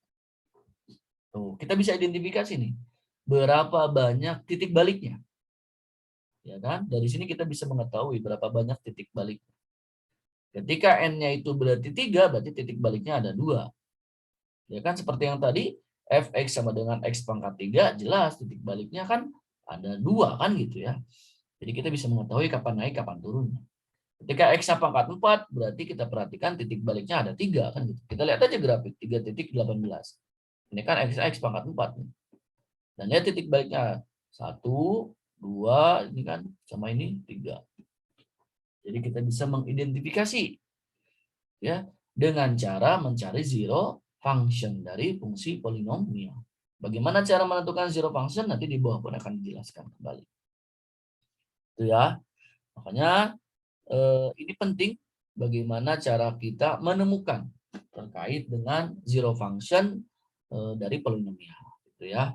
Tuh, kita bisa identifikasi nih, berapa banyak titik baliknya. Ya kan? Dari sini kita bisa mengetahui berapa banyak titik balik. Ketika n-nya itu berarti 3, berarti titik baliknya ada 2. Ya kan seperti yang tadi, fx sama dengan x pangkat 3, jelas titik baliknya kan ada 2 kan gitu ya. Jadi kita bisa mengetahui kapan naik, kapan turun. Ketika x pangkat 4, berarti kita perhatikan titik baliknya ada 3 kan gitu. Kita lihat aja grafik 3.18. Ini kan x pangkat 4 nih. Dan ya titik baliknya 1, 2, ini kan sama ini 3. Jadi kita bisa mengidentifikasi ya dengan cara mencari zero function dari fungsi polinomial. Bagaimana cara menentukan zero function nanti di bawah pun akan dijelaskan kembali. Itu ya. Makanya ini penting bagaimana cara kita menemukan terkait dengan zero function dari polinomial, gitu ya.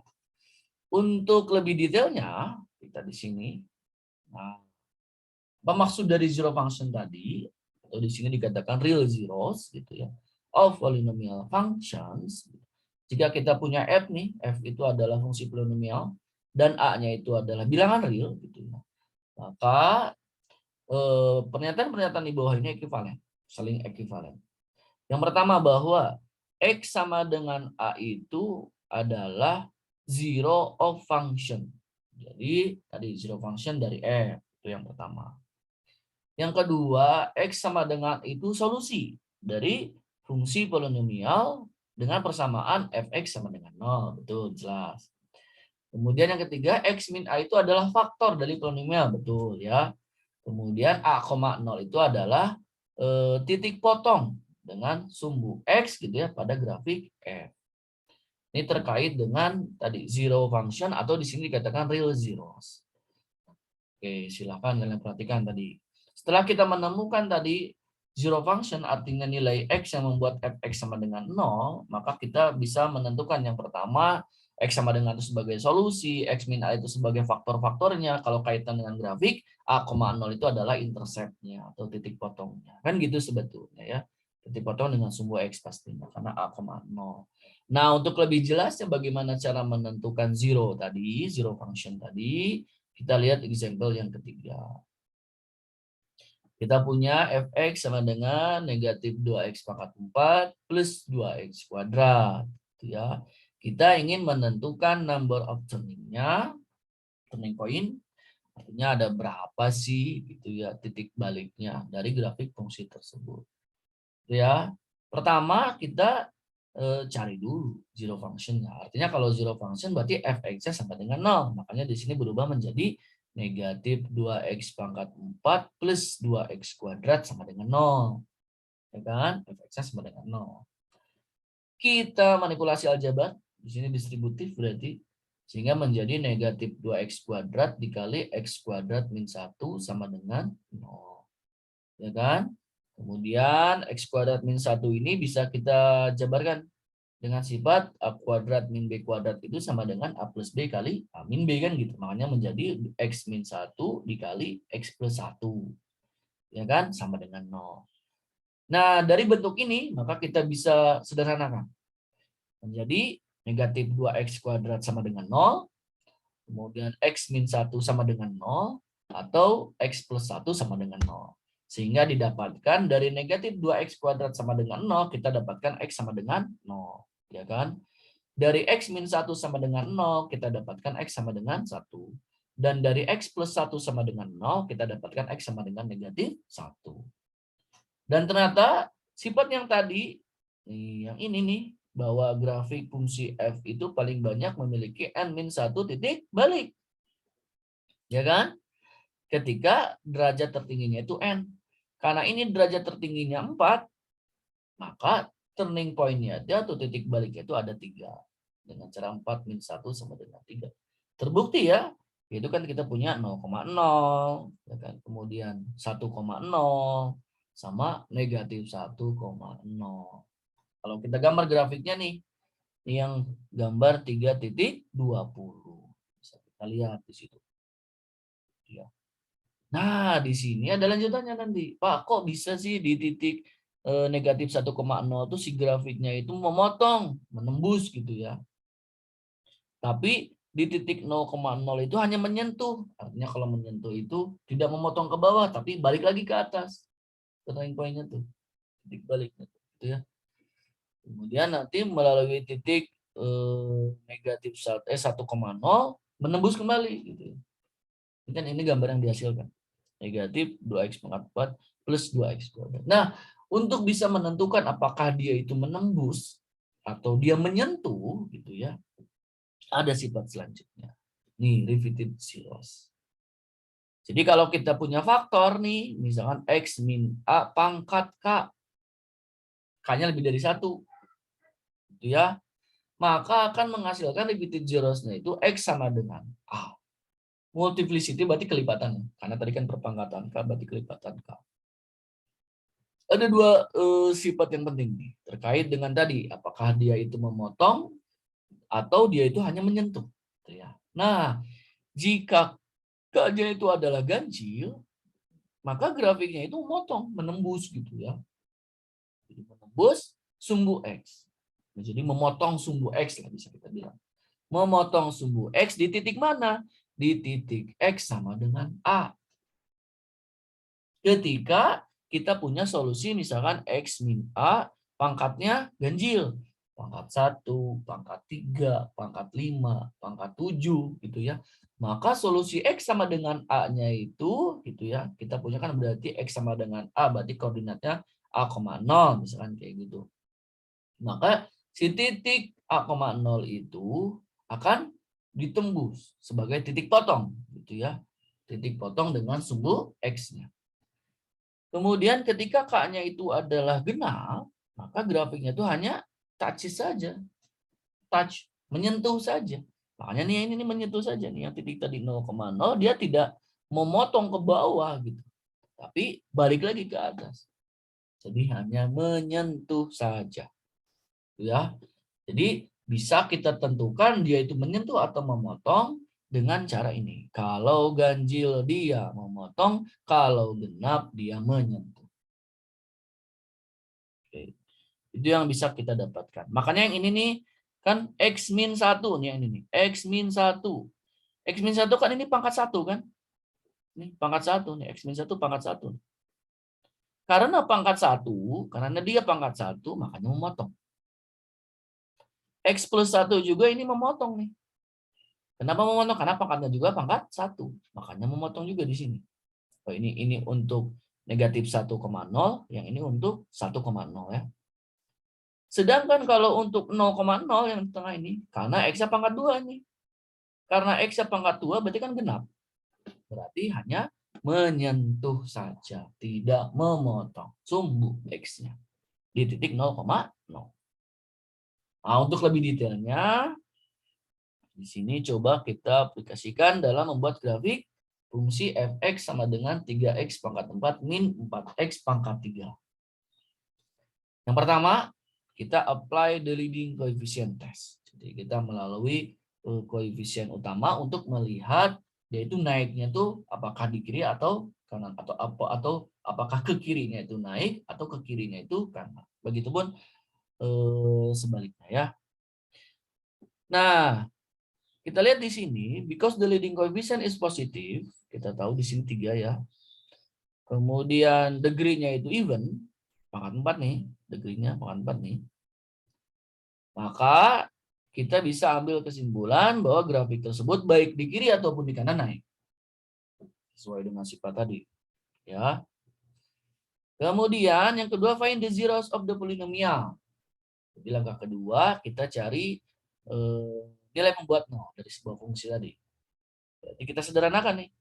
Untuk lebih detailnya kita di sini, nah, apa maksud dari zero function tadi? Atau di sini dikatakan real zeros, gitu ya, of polynomial functions. Jika kita punya f nih, f itu adalah fungsi polinomial dan a-nya itu adalah bilangan real, gitu ya. Maka pernyataan-pernyataan di bawah ini ekuivalen, saling ekuivalen. Yang pertama bahwa x sama dengan a itu adalah zero of function. Jadi tadi zero function dari f, itu yang pertama. Yang kedua, x sama dengan itu solusi dari fungsi polinomial dengan persamaan fx sama dengan 0. Betul, jelas. Kemudian yang ketiga, x min a itu adalah faktor dari polinomial. Betul ya. Kemudian a, 0 itu adalah titik potong dengan sumbu x gitu ya pada grafik f. Ini terkait dengan tadi zero function atau di sini dikatakan real zeros. Oke, silakan kalian perhatikan tadi. Setelah kita menemukan tadi zero function artinya nilai x yang membuat fx sama dengan 0, maka kita bisa menentukan yang pertama x sama dengan itu sebagai solusi, x min a itu sebagai faktor-faktornya. Kalau kaitan dengan grafik, a, 0 itu adalah interceptnya atau titik potongnya. Kan gitu sebetulnya ya. Titik potong dengan sumbu x pastinya karena a, 0. Nah, untuk lebih jelasnya bagaimana cara menentukan zero tadi, zero function tadi, kita lihat example yang ketiga. Kita punya fx sama dengan negatif 2x pangkat 4 plus 2x kuadrat. Ya. Kita ingin menentukan number of turning-nya, turning point. Artinya ada berapa sih gitu ya titik baliknya dari grafik fungsi tersebut. Ya. Pertama kita cari dulu zero function-nya. Artinya kalau zero function berarti fx-nya sama dengan 0. Makanya di sini berubah menjadi negatif 2x pangkat 4 plus 2x kuadrat sama dengan 0. Ya kan? Fx-nya sama dengan 0. Kita manipulasi aljabar. Di sini distributif berarti. Sehingga menjadi negatif 2x kuadrat dikali x kuadrat min 1 sama dengan 0. Ya kan? Kemudian x kuadrat min 1 ini bisa kita jabarkan. dengan sifat A kuadrat min B kuadrat itu sama dengan A plus B kali A min B kan gitu. Makanya menjadi X min 1 dikali X plus 1. Ya kan? Sama dengan 0. Nah, dari bentuk ini maka kita bisa sederhanakan. Menjadi negatif 2X kuadrat sama dengan 0. Kemudian X min 1 sama dengan 0. Atau X plus 1 sama dengan 0. Sehingga didapatkan dari negatif 2X kuadrat sama dengan 0, kita dapatkan X sama dengan 0. Ya kan? Dari X min 1 sama dengan 0, kita dapatkan X sama dengan 1. Dan dari X plus 1 sama dengan 0, kita dapatkan X sama dengan negatif 1. Dan ternyata sifat yang tadi, yang ini nih, bahwa grafik fungsi F itu paling banyak memiliki N-1 titik balik. Ya kan? Ketika derajat tertingginya itu N. Karena ini derajat tertingginya 4, maka turning point-nya atau titik baliknya itu ada 3. Dengan cara 4 min 1 sama dengan 3. Terbukti ya, itu kan kita punya 0,0, ya kan? Kemudian 1,0 sama negatif 1,0. Kalau kita gambar grafiknya nih, yang gambar 3.20. Bisa kita lihat di situ. Ya. Nah, di sini ada lanjutannya nanti. Pak, kok bisa sih di titik negatif 1,0 itu si grafiknya itu memotong, menembus gitu ya. Tapi di titik 0,0 itu hanya menyentuh. Artinya kalau menyentuh itu tidak memotong ke bawah, tapi balik lagi ke atas. Turning point-nya tuh. Titik baliknya tuh, gitu ya. Kemudian nanti melalui titik negatif 1,0 menembus kembali gitu. Ini kan ini gambar yang dihasilkan. Negatif 2x pangkat 4 plus 2x kuadrat. Nah, untuk bisa menentukan apakah dia itu menembus atau dia menyentuh gitu ya, ada sifat selanjutnya. Nih, repeated zeros. Jadi kalau kita punya faktor nih, misalkan x min a pangkat k, k-nya lebih dari 1, gitu ya, maka akan menghasilkan repeated zeros-nya itu x sama dengan a. Multiplicity berarti kelipatan, karena tadi kan perpangkatan k berarti kelipatan k. Ada dua sifat yang penting nih terkait dengan tadi, apakah dia itu memotong atau dia itu hanya menyentuh. Gitu ya. Nah, jika k-nya itu adalah ganjil, maka grafiknya itu memotong, menembus gitu ya. Jadi menembus sumbu x. Jadi memotong sumbu x lah bisa kita bilang. Memotong sumbu x di titik mana? Di titik x sama dengan a. Ketika kita punya solusi misalkan x min a pangkatnya ganjil. Pangkat 1, pangkat 3, pangkat 5, pangkat 7 gitu ya. Maka solusi x sama dengan a-nya itu gitu ya. Kita punya kan berarti x sama dengan a berarti koordinatnya a, 0 misalkan kayak gitu. Maka si titik A,0 itu akan ditembus sebagai titik potong gitu ya. Titik potong dengan sumbu X-nya. Kemudian ketika K-nya itu adalah genap, maka grafiknya itu hanya touch saja. Touch, menyentuh saja. Makanya nih ini menyentuh saja nih yang titik tadi 0,0 dia tidak memotong ke bawah gitu. Tapi balik lagi ke atas. Jadi hanya menyentuh saja. Ya. Jadi bisa kita tentukan dia itu menyentuh atau memotong dengan cara ini. Kalau ganjil dia memotong, kalau genap dia menyentuh. Oke. Itu yang bisa kita dapatkan. Makanya yang ini nih kan X min 1 nih yang ini nih. X min 1. X min 1 kan ini pangkat 1 kan? Ini pangkat 1 nih, X min 1 pangkat 1. Karena pangkat 1, karena dia pangkat 1 makanya memotong. X plus 1 juga ini memotong nih. Kenapa memotong? Karena pangkatnya juga pangkat 1. Makanya memotong juga di sini. Oh, ini untuk negatif 1,0, yang ini untuk 1,0 ya. Sedangkan kalau untuk 0,0 yang di tengah ini, karena X-nya pangkat 2 nih. Karena X-nya pangkat 2 berarti kan genap. Berarti hanya menyentuh saja, tidak memotong sumbu X-nya di titik 0,0. Nah, untuk lebih detailnya, di sini coba kita aplikasikan dalam membuat grafik fungsi fx sama dengan 3x pangkat 4 min 4x pangkat 3. Yang pertama, kita apply the leading coefficient test. Jadi kita melalui koefisien utama untuk melihat dia itu naiknya tuh apakah di kiri atau kanan, atau apakah ke kirinya itu naik atau ke kirinya itu kanan. Begitupun sebaliknya ya. Nah, kita lihat di sini, because the leading coefficient is positive, kita tahu di sini 3 ya. Kemudian degree-nya itu even, pangkat 4 nih, degree-nya pangkat 4 nih. Maka kita bisa ambil kesimpulan bahwa grafik tersebut baik di kiri ataupun di kanan naik. Sesuai dengan sifat tadi. Ya. Kemudian yang kedua, find the zeros of the polynomial. Jadi langkah kedua kita cari nilai membuat nol dari sebuah fungsi tadi. Jadi kita sederhanakan nih.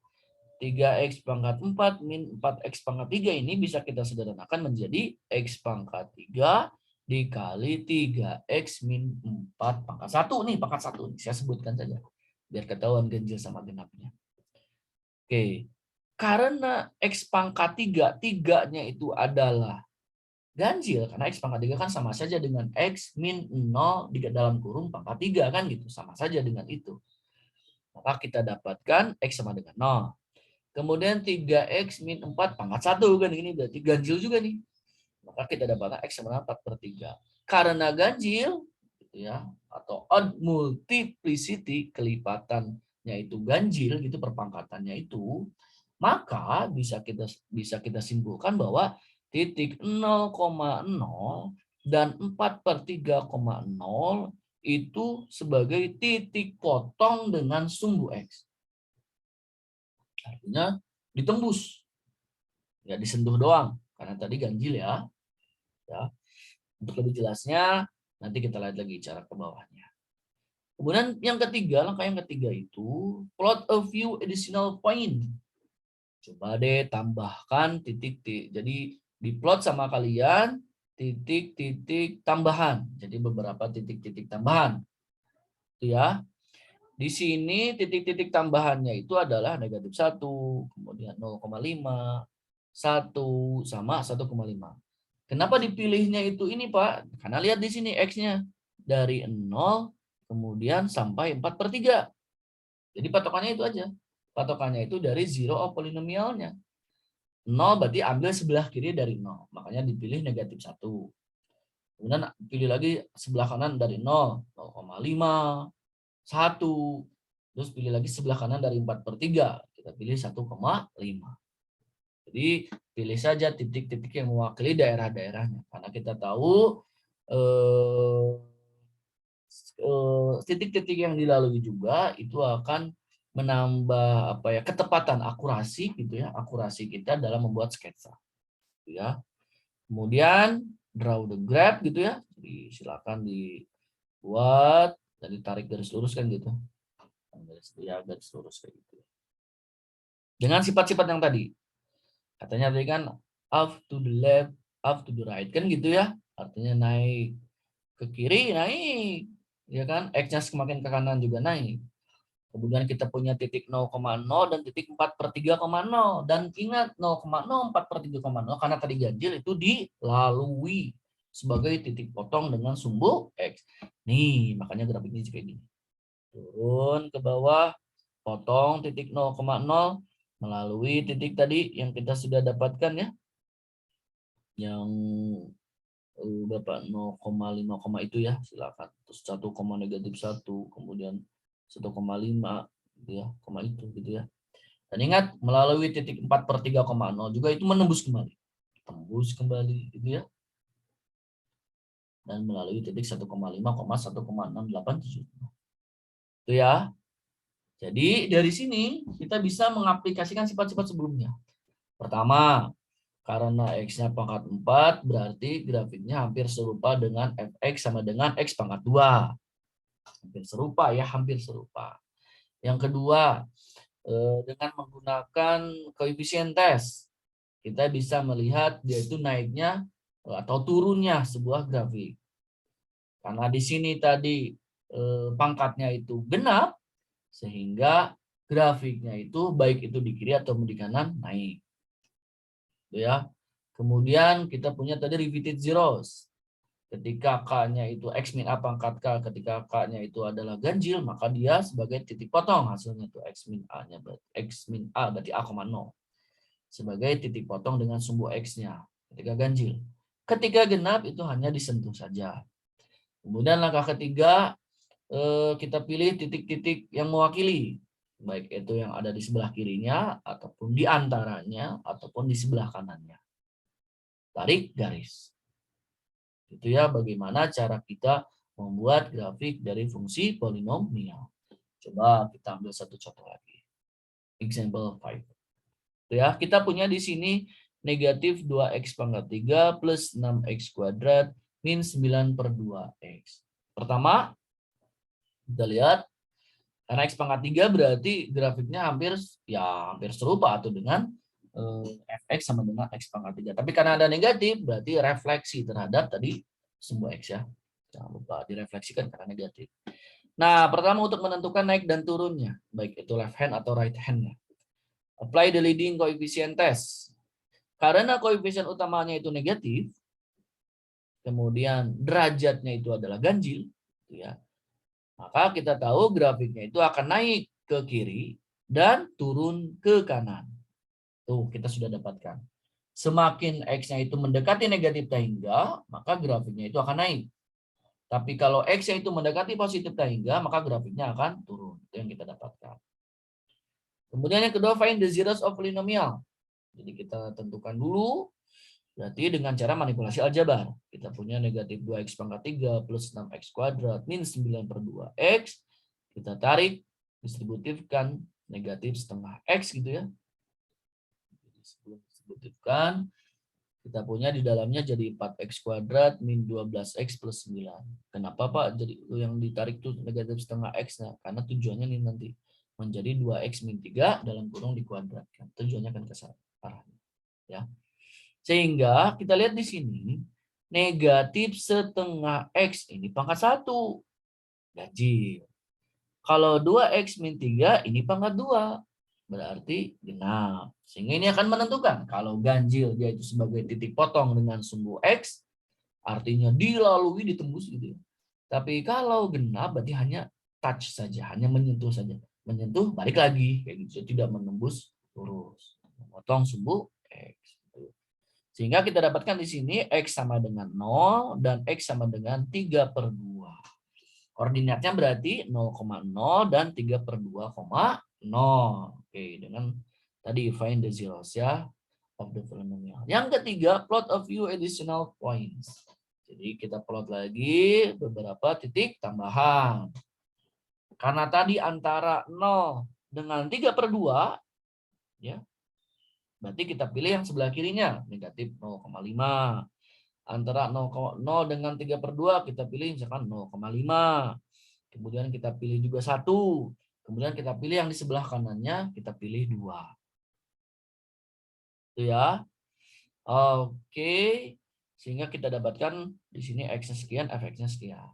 3x pangkat 4 min 4x pangkat 3 ini bisa kita sederhanakan menjadi x pangkat 3 dikali 3x min 4 pangkat 1 nih, pangkat 1 nih. Saya sebutkan saja biar ketahuan ganjil sama genapnya. Oke. Karena x pangkat 3, 3-nya itu adalah ganjil karena x pangkat 3 kan sama saja dengan x min 0 di dalam kurung pangkat 3 kan gitu, sama saja dengan itu. Maka kita dapatkan x sama dengan 0. Kemudian 3x min 4 pangkat 1 kan ini berarti ganjil juga nih. Maka kita dapatkan x sama 4/3. Karena ganjil gitu ya, atau odd multiplicity, kelipatannya itu ganjil gitu, perpangkatannya itu, maka bisa kita simpulkan bahwa titik 0,0 dan 4/3,0 itu sebagai titik potong dengan sumbu x. Artinya ditembus, ya disentuh doang, karena tadi ganjil ya. Untuk lebih jelasnya, nanti kita lihat lagi cara ke bawahnya. Kemudian yang ketiga, langkah yang ketiga itu, plot a few additional point. Coba deh tambahkan titik-titik. Jadi diplot sama kalian titik-titik tambahan. Jadi beberapa titik-titik tambahan. Itu ya. Di sini titik-titik tambahannya itu adalah -1, kemudian 0,5, 1, sama 1,5. Kenapa dipilihnya itu ini, Pak? Karena lihat di sini X-nya. Dari 0, kemudian sampai 4/3. Jadi patokannya itu aja. Patokannya itu dari zero of polynomialnya. 0 berarti ambil sebelah kiri dari 0. Makanya dipilih -1. Kemudian pilih lagi sebelah kanan dari 0, 0,5. 1. Terus pilih lagi sebelah kanan dari 4/3. Kita pilih 1,5. Jadi pilih saja titik-titik yang mewakili daerah-daerahnya. Karena kita tahu titik-titik yang dilalui juga itu akan menambah ketepatan akurasi gitu ya, akurasi kita dalam membuat sketsa. Gitu ya. Kemudian draw the graph gitu ya. Jadi silakan dibuat dan ditarik garis lurus kan gitu. Garis lurus kayak gitu. Dengan sifat-sifat yang tadi. Katanya tadi kan up to the left, up to the right kan gitu ya. Artinya naik ke kiri naik, ya kan? X-nya semakin ke kanan juga naik. Kemudian kita punya titik 0,0 dan titik 4/3,0. Dan ingat 0,0, 4/3,0 karena tadi ganjil itu dilalui sebagai titik potong dengan sumbu X. Nih, makanya grafiknya kayak gini. Turun ke bawah, potong titik 0,0 melalui titik tadi yang kita sudah dapatkan ya. Yang berapa 0,5 itu ya, silakan. Terus 1,-1, kemudian 1,5 gitu ya, koma itu gitu ya. Dan ingat melalui titik 4/3,0 juga itu menembus kembali. Tembus kembali gitu ya. Dan melalui titik 1,5,1,687. Itu ya. Jadi dari sini kita bisa mengaplikasikan sifat-sifat sebelumnya. Pertama, karena X-nya pangkat 4, berarti grafiknya hampir serupa dengan fx sama dengan X pangkat 2. Hampir serupa ya, hampir serupa. Yang kedua, dengan menggunakan koefisien tes, kita bisa melihat dia itu naiknya atau turunnya sebuah grafik. Karena di sini tadi pangkatnya itu genap, sehingga grafiknya itu baik itu di kiri atau di kanan naik. Itu ya. Kemudian kita punya tadi repeated zeros. Ketika K-nya itu X min A pangkat K, ketika K-nya itu adalah ganjil, maka dia sebagai titik potong hasilnya itu X min A-nya. X min A berarti A, 0. Sebagai titik potong dengan sumbu X-nya ketika ganjil. Ketika genap itu hanya disentuh saja. Kemudian langkah ketiga, kita pilih titik-titik yang mewakili. Baik itu yang ada di sebelah kirinya, ataupun di antaranya, ataupun di sebelah kanannya. Tarik garis. Itu ya bagaimana cara kita membuat grafik dari fungsi polinomial. Coba kita ambil satu contoh lagi. Example 5. Itu ya, kita punya di sini negatif 2x pangkat 3 plus 6x kuadrat min 9/2x. Pertama, kita lihat karena x pangkat 3 berarti grafiknya hampir serupa atau dengan fx sama dengan x pangkat 3. Tapi karena ada negatif berarti refleksi terhadap tadi sumbu x ya. Jangan lupa direfleksikan karena negatif. Nah, pertama untuk menentukan naik dan turunnya, baik itu left hand atau right hand-nya. Apply the leading coefficient test. Karena koefisien utamanya itu negatif, kemudian derajatnya itu adalah ganjil, ya. Maka kita tahu grafiknya itu akan naik ke kiri dan turun ke kanan. Tuh, kita sudah dapatkan. Semakin X-nya itu mendekati negatif hingga, maka grafiknya itu akan naik. Tapi kalau X-nya itu mendekati positif hingga, maka grafiknya akan turun. Itu yang kita dapatkan. Kemudian yang kedua, find the zeros of polynomial. Jadi kita tentukan dulu, berarti dengan cara manipulasi aljabar. Kita punya negatif 2x pangkat 3 plus 6x kuadrat min 9/2x. Kita tarik, distributifkan negatif setengah x gitu ya. Distributifkan, kita punya di dalamnya jadi 4x kuadrat min 12x plus 9. Kenapa Pak? Jadi yang ditarik tuh negatif setengah x. Nah, karena tujuannya nih nanti menjadi 2x min 3 dalam kurung dikuadratkan. Tujuannya kan ke arah. Ya. Sehingga kita lihat di sini negatif setengah x ini pangkat 1. Ganjil. Kalau 2x min 3 ini pangkat 2. Berarti genap. Sehingga ini akan menentukan kalau ganjil dia itu sebagai titik potong dengan sumbu x, artinya dilalui ditembus gitu ya. Tapi kalau genap berarti hanya touch saja, hanya menyentuh saja. Menyentuh balik lagi kayak gitu, tidak menembus lurus. Memotong sumbu x. Sehingga kita dapatkan di sini x sama dengan 0 dan x sama dengan 3/2. Koordinatnya berarti 0,0 dan 3/2,0. Oke, dengan tadi find the zeros ya of the polynomial. Yang ketiga, plot a few additional points. Jadi kita plot lagi beberapa titik tambahan. Karena tadi antara 0 dengan 3/2 ya. Berarti kita pilih yang sebelah kirinya, negatif 0,5. Antara 0,0 dengan 3/2 kita pilih misalkan 0,5. Kemudian kita pilih juga 1. Kemudian kita pilih yang di sebelah kanannya, kita pilih 2. Itu ya. Oke. Sehingga kita dapatkan di sini X-nya sekian, Fx-nya sekian.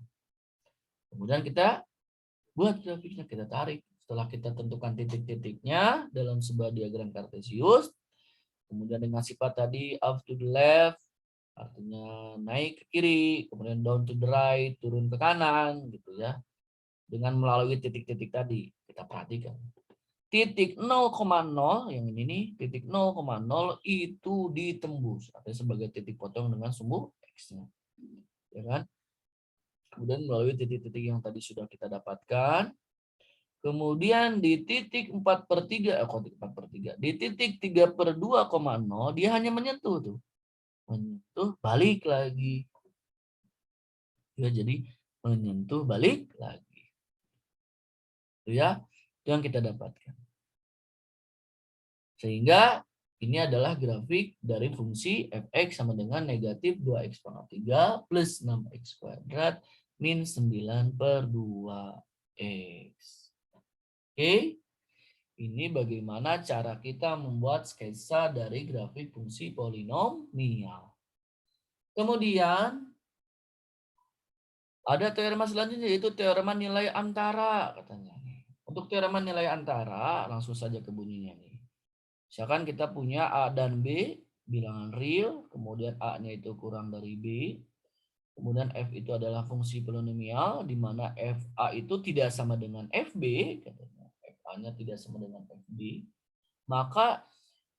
Kemudian kita buat grafiknya, kita tarik. Setelah kita tentukan titik-titiknya dalam sebuah diagram kartesius, kemudian dengan sifat tadi up to the left, artinya naik ke kiri, kemudian down to the right, turun ke kanan, gitu ya. Dengan melalui titik-titik tadi, kita perhatikan. Titik 0,0 yang ini nih, titik 0,0 itu ditembus, artinya sebagai titik potong dengan sumbu X-nya. Ya kan? Kemudian melalui titik-titik yang tadi sudah kita dapatkan, kemudian di titik 4/3, di titik 3/2,0 dia hanya menyentuh tuh. Menyentuh, balik lagi. Ya, jadi menyentuh, balik lagi. Itu ya, itu yang kita dapatkan. Sehingga ini adalah grafik dari fungsi fx sama dengan negatif 2x pangkat 3 plus 6x kuadrat min 9/2x. Oke, ini bagaimana cara kita membuat sketsa dari grafik fungsi polinomial. Kemudian ada teorema selanjutnya yaitu teorema nilai antara katanya. Untuk teorema nilai antara langsung saja ke bunyinya nih. Misalkan kita punya A dan B bilangan real, kemudian A-nya itu kurang dari B. Kemudian F itu adalah fungsi polinomial, di mana FA itu tidak sama dengan FB, katanya. FA-nya tidak sama dengan FB. Maka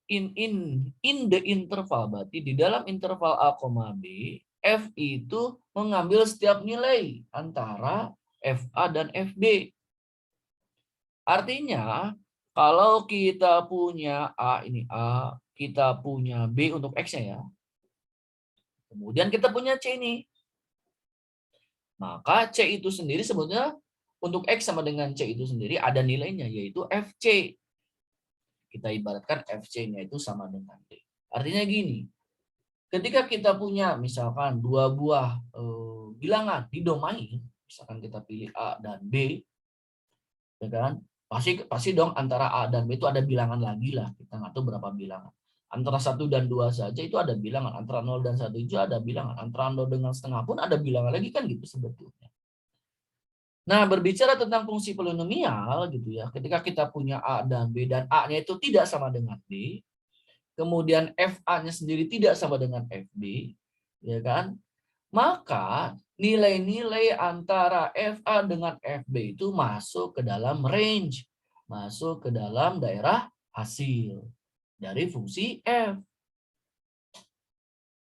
in the interval, berarti di dalam interval A, B, F itu mengambil setiap nilai antara FA dan FB. Artinya, kalau kita punya A, ini A, kita punya B untuk X-nya ya. Kemudian kita punya C ini. Maka C itu sendiri sebetulnya untuk X sama dengan C itu sendiri ada nilainya, yaitu FC. Kita ibaratkan FC-nya itu sama dengan D. Artinya gini, ketika kita punya misalkan dua buah bilangan di domain, misalkan kita pilih A dan B, ya kan? Pasti dong antara A dan B itu ada bilangan lagi lah. Kita nggak tahu berapa bilangan. Antara 1 dan 2 saja itu ada bilangan. Antara 0 dan 1 itu ada bilangan. Antara 0 dengan setengah pun ada bilangan lagi kan gitu sebetulnya. Nah, berbicara tentang fungsi polinomial gitu ya. Ketika kita punya A dan B dan A-nya itu tidak sama dengan B, kemudian FA-nya sendiri tidak sama dengan FB, ya kan? Maka nilai-nilai antara FA dengan FB itu masuk ke dalam range, masuk ke dalam daerah hasil dari fungsi F.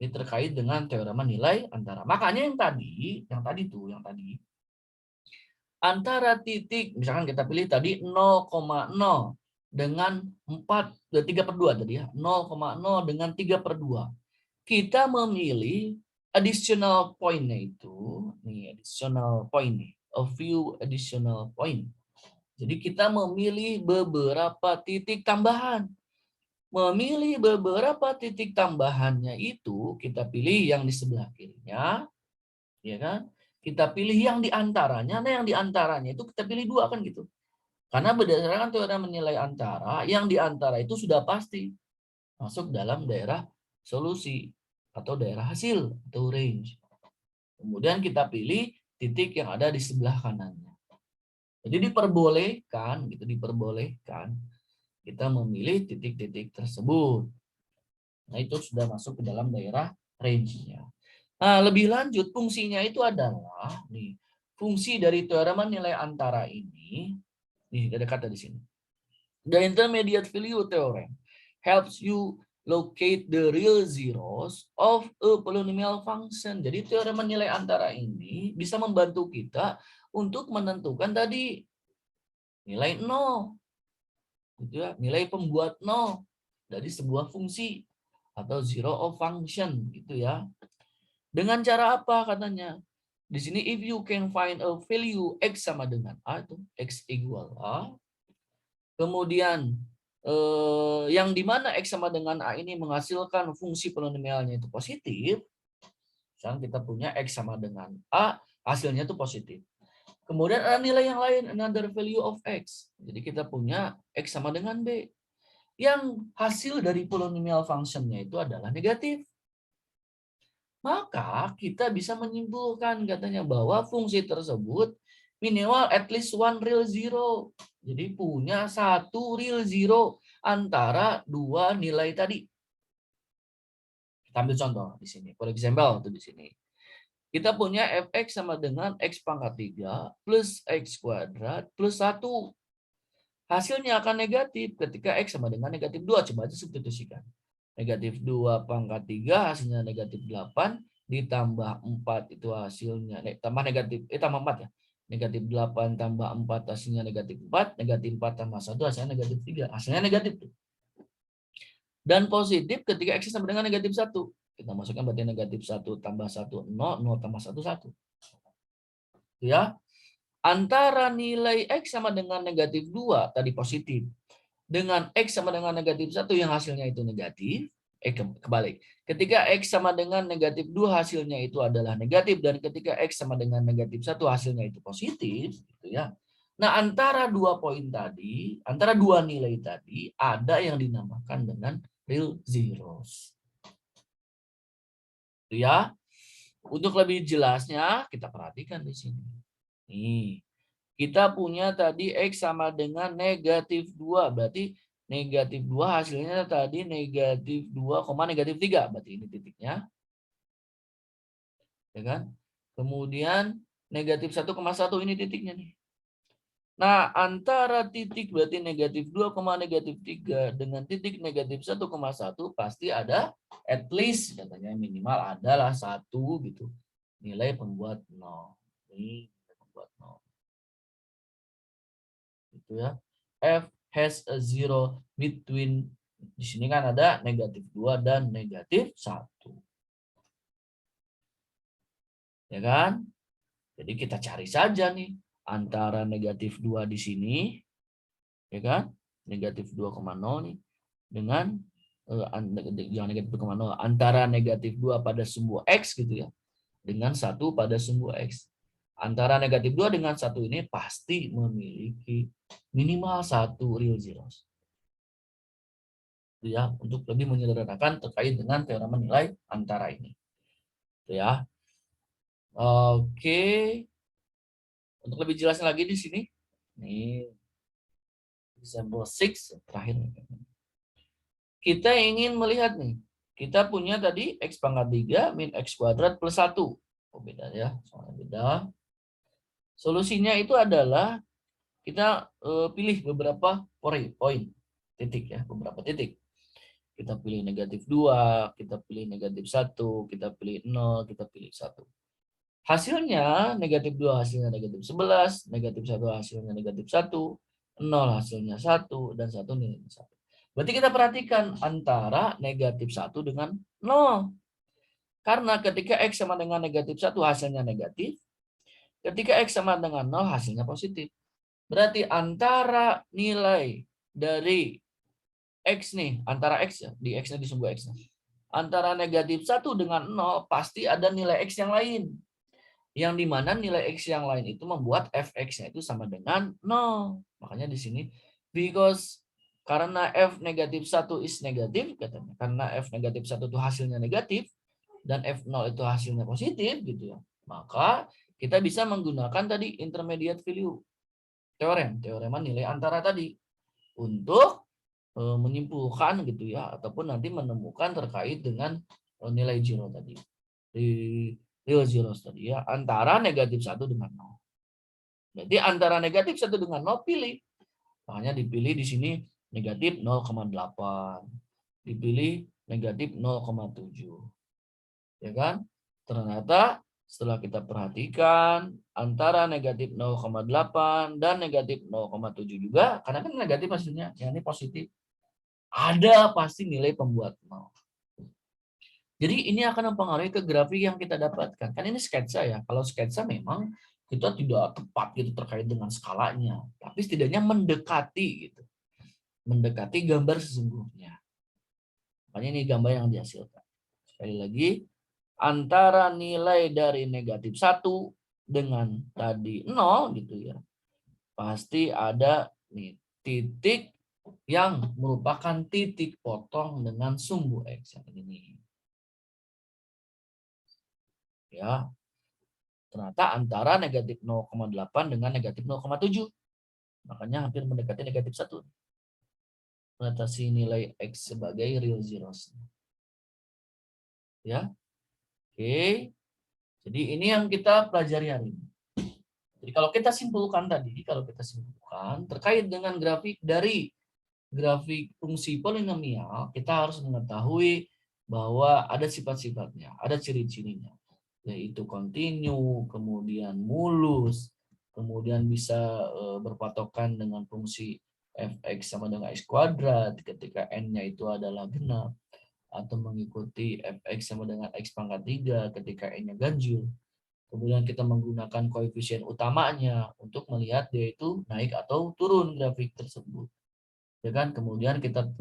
Ini terkait dengan teorema nilai antara. Makanya yang tadi antara titik, misalkan kita pilih tadi 0,0 dengan 3/2 tadi ya, 0,0 dengan 3/2. Kita memilih additional point-nya itu, nih additional point nih, a few additional point. Jadi kita memilih beberapa titik tambahan. Memilih beberapa titik tambahannya itu kita pilih yang di sebelah kirinya, ya kan? Kita pilih yang di antaranya. Nah, yang di antaranya itu kita pilih 2 kan gitu. Karena berdasarkan teorema nilai antara, yang di antara itu sudah pasti masuk dalam daerah solusi atau daerah hasil atau range. Kemudian kita pilih titik yang ada di sebelah kanannya. Jadi diperbolehkan kita memilih titik-titik tersebut. Nah, itu sudah masuk ke dalam daerah range-nya. Nah, lebih lanjut fungsinya itu adalah nih, fungsi dari teorema nilai antara ini ada kata di sini. The intermediate value theorem helps you locate the real zeros of a polynomial function. Jadi teorema nilai antara ini bisa membantu kita untuk menentukan tadi nilai 0. Gitu ya, nilai pembuat 0 dari sebuah fungsi atau zero of function gitu ya. Dengan cara apa katanya? Di sini if you can find a value x sama dengan a, itu x equal a. Kemudian yang dimana x sama dengan a ini menghasilkan fungsi polinomialnya itu positif. Misalnya kita punya x sama dengan a, hasilnya itu positif. Kemudian ada nilai yang lain, another value of x. Jadi kita punya x sama dengan b. Yang hasil dari polinomial function-nya itu adalah negatif. Maka kita bisa menyimpulkan katanya bahwa fungsi tersebut minimal at least one real zero. Jadi punya satu real zero antara dua nilai tadi. Kita ambil contoh di sini. For example, itu di sini. Kita punya fx sama dengan x pangkat 3 plus x kuadrat plus 1. Hasilnya akan negatif ketika x sama dengan negatif 2. Coba aja substitusikan. Negatif 2 pangkat 3 hasilnya negatif 8. Ditambah 4 itu hasilnya. Tambah 4 ya. Negatif 8 tambah 4 hasilnya negatif 4. Negatif 4 tambah 1 hasilnya negatif 3. Hasilnya negatif. Dan positif ketika x sama dengan negatif 1. Kita masukkan berarti negatif 1 tambah 1, 0. 0 tambah 1, 1. Ya. Antara nilai x sama dengan negatif 2 tadi positif. Dengan x sama dengan negatif 1 yang hasilnya itu negatif. Kebalik. Ketika x sama dengan negatif 2 hasilnya itu adalah negatif. Dan ketika x sama dengan negatif 1 hasilnya itu positif. Gitu ya. Nah, antara dua poin tadi, antara dua nilai tadi, ada yang dinamakan dengan real zeros. Itu ya. Untuk lebih jelasnya, kita perhatikan di sini. Nih, kita punya tadi x sama dengan negatif 2. Berarti negatif 2 hasilnya tadi negatif 2, negatif 3. Berarti ini titiknya. Ya kan? Kemudian negatif 1,1 ini titiknya nih. Nah, antara titik berarti negatif 2, negatif 3 dengan titik negatif 1,1 pasti ada at least, katanya minimal adalah 1 gitu. Nilai pembuat 0. Ini nilai pembuat 0. Gitu ya. F has a zero between, di sini kan ada negatif 2 dan negatif 1. Ya kan? Jadi kita cari saja nih antara negatif 2 di sini, ya kan? Negatif 2,0 nih dengan yang negatif 2,0 antara negatif 2 pada sumbu X gitu ya. Dengan 1 pada sumbu X. Antara negatif 2 dengan 1 ini pasti memiliki minimal 1 real zeros. Ya, untuk lebih menyederhanakan terkait dengan teorema nilai antara ini. Itu ya. Oke. Untuk lebih jelasnya lagi di sini. Ini example 6 terakhir. Kita ingin melihat nih. Kita punya tadi X pangkat 3 min X kuadrat plus 1. Oh, beda ya. Soalnya beda. Solusinya itu adalah kita pilih beberapa poin. Titik ya. Beberapa titik. Kita pilih negatif 2, kita pilih negatif 1, kita pilih 0, kita pilih 1. Hasilnya negatif 2 hasilnya negatif 11, negatif 1 hasilnya negatif 1, 0 hasilnya 1, dan 1 nilainya 1. Berarti kita perhatikan antara negatif 1 dengan 0. Karena ketika X sama dengan negatif 1 hasilnya negatif, ketika X sama dengan 0 hasilnya positif. Berarti antara nilai dari X nih, antara X ya, di X-nya di sumbu X. Antara negatif 1 dengan 0 pasti ada nilai X yang lain. Yang dimana nilai X yang lain itu membuat Fx-nya itu sama dengan 0. Makanya di sini because karena F negatif 1 is negatif katanya. Karena F negatif 1 itu hasilnya negatif dan F0 itu hasilnya positif gitu ya. Maka kita bisa menggunakan tadi intermediate value teorema nilai antara tadi untuk menyimpulkan gitu ya, ataupun nanti menemukan terkait dengan nilai zero tadi, di real zeros tadi ya, antara negatif 1 dengan 0. Jadi antara negatif 1 dengan 0 pilih. Makanya dipilih di sini negatif 0,8. Dipilih negatif 0,7. Ya kan? Ternyata setelah kita perhatikan antara negatif 0,8 dan negatif 0,7 juga, karena kan negatif hasilnya, ya ini positif. Ada pasti nilai pembuat 0. Jadi ini akan mempengaruhi ke grafik yang kita dapatkan. Kan ini sketsa ya. Kalau sketsa memang kita tidak tepat gitu terkait dengan skalanya. Tapi setidaknya mendekati gitu. Mendekati gambar sesungguhnya. Makanya ini gambar yang dihasilkan. Sekali lagi, antara nilai dari negatif 1 dengan tadi 0 gitu ya. Pasti ada nih titik yang merupakan titik potong dengan sumbu X yang ini. Ya, ternyata antara negatif 0,8 dengan negatif 0,7. Makanya hampir mendekati negatif 1. Mengatasi nilai X sebagai real zeros. Ya, oke. Jadi ini yang kita pelajari hari ini. Jadi kalau kita simpulkan terkait dengan grafik dari grafik fungsi polinomial, kita harus mengetahui bahwa ada sifat-sifatnya, ada ciri-cirinya, yaitu kontinu, kemudian mulus, kemudian bisa berpatokan dengan fungsi fx sama dengan x kuadrat ketika n-nya itu adalah genap, atau mengikuti fx sama dengan x pangkat 3 ketika n-nya ganjil. Kemudian kita menggunakan koefisien utamanya untuk melihat dia itu naik atau turun grafik tersebut. Ya kan? Kemudian kita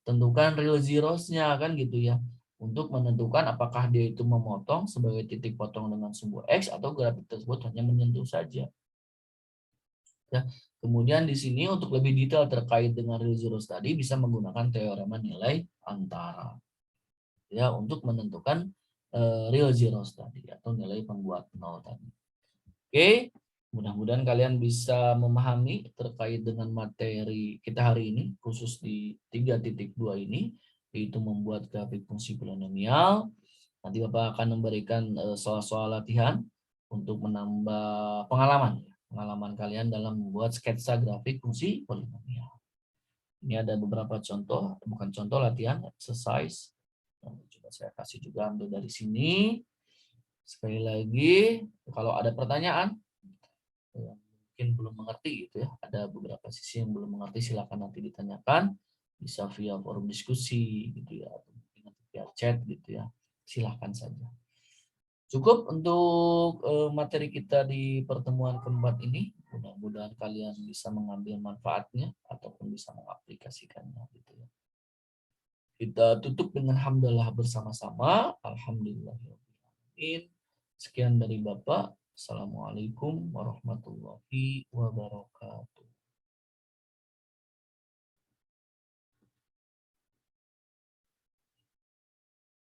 tentukan real zeros-nya kan gitu ya. Untuk menentukan apakah dia itu memotong sebagai titik potong dengan sumbu X atau grafik tersebut hanya menyentuh saja. Ya. Kemudian di sini untuk lebih detail terkait dengan real zeros tadi bisa menggunakan teorema nilai antara. Ya, untuk menentukan real zeros tadi atau nilai pembuat nol tadi. Oke, mudah-mudahan kalian bisa memahami terkait dengan materi kita hari ini, khusus di 3.2 ini, yaitu membuat grafik fungsi polinomial. Nanti Bapak akan memberikan soal-soal latihan untuk menambah pengalaman kalian dalam membuat sketsa grafik fungsi polinomial. Ini ada beberapa contoh, bukan contoh, latihan, exercise. Coba saya kasih juga, ambil dari sini. Sekali lagi, kalau ada pertanyaan yang mungkin belum mengerti gitu ya, ada beberapa sisi yang belum mengerti, silakan nanti ditanyakan, bisa via forum diskusi gitu ya, atau mungkin via chat gitu ya, silakan saja. Cukup untuk materi kita di pertemuan keempat ini. Mudah-mudahan kalian bisa mengambil manfaatnya ataupun bisa mengaplikasikannya gitu ya. Kita tutup dengan hamdalah bersama-sama. Alhamdulillahirrahmanirrahim. Sekian dari Bapak. Assalamualaikum warahmatullahi wabarakatuh.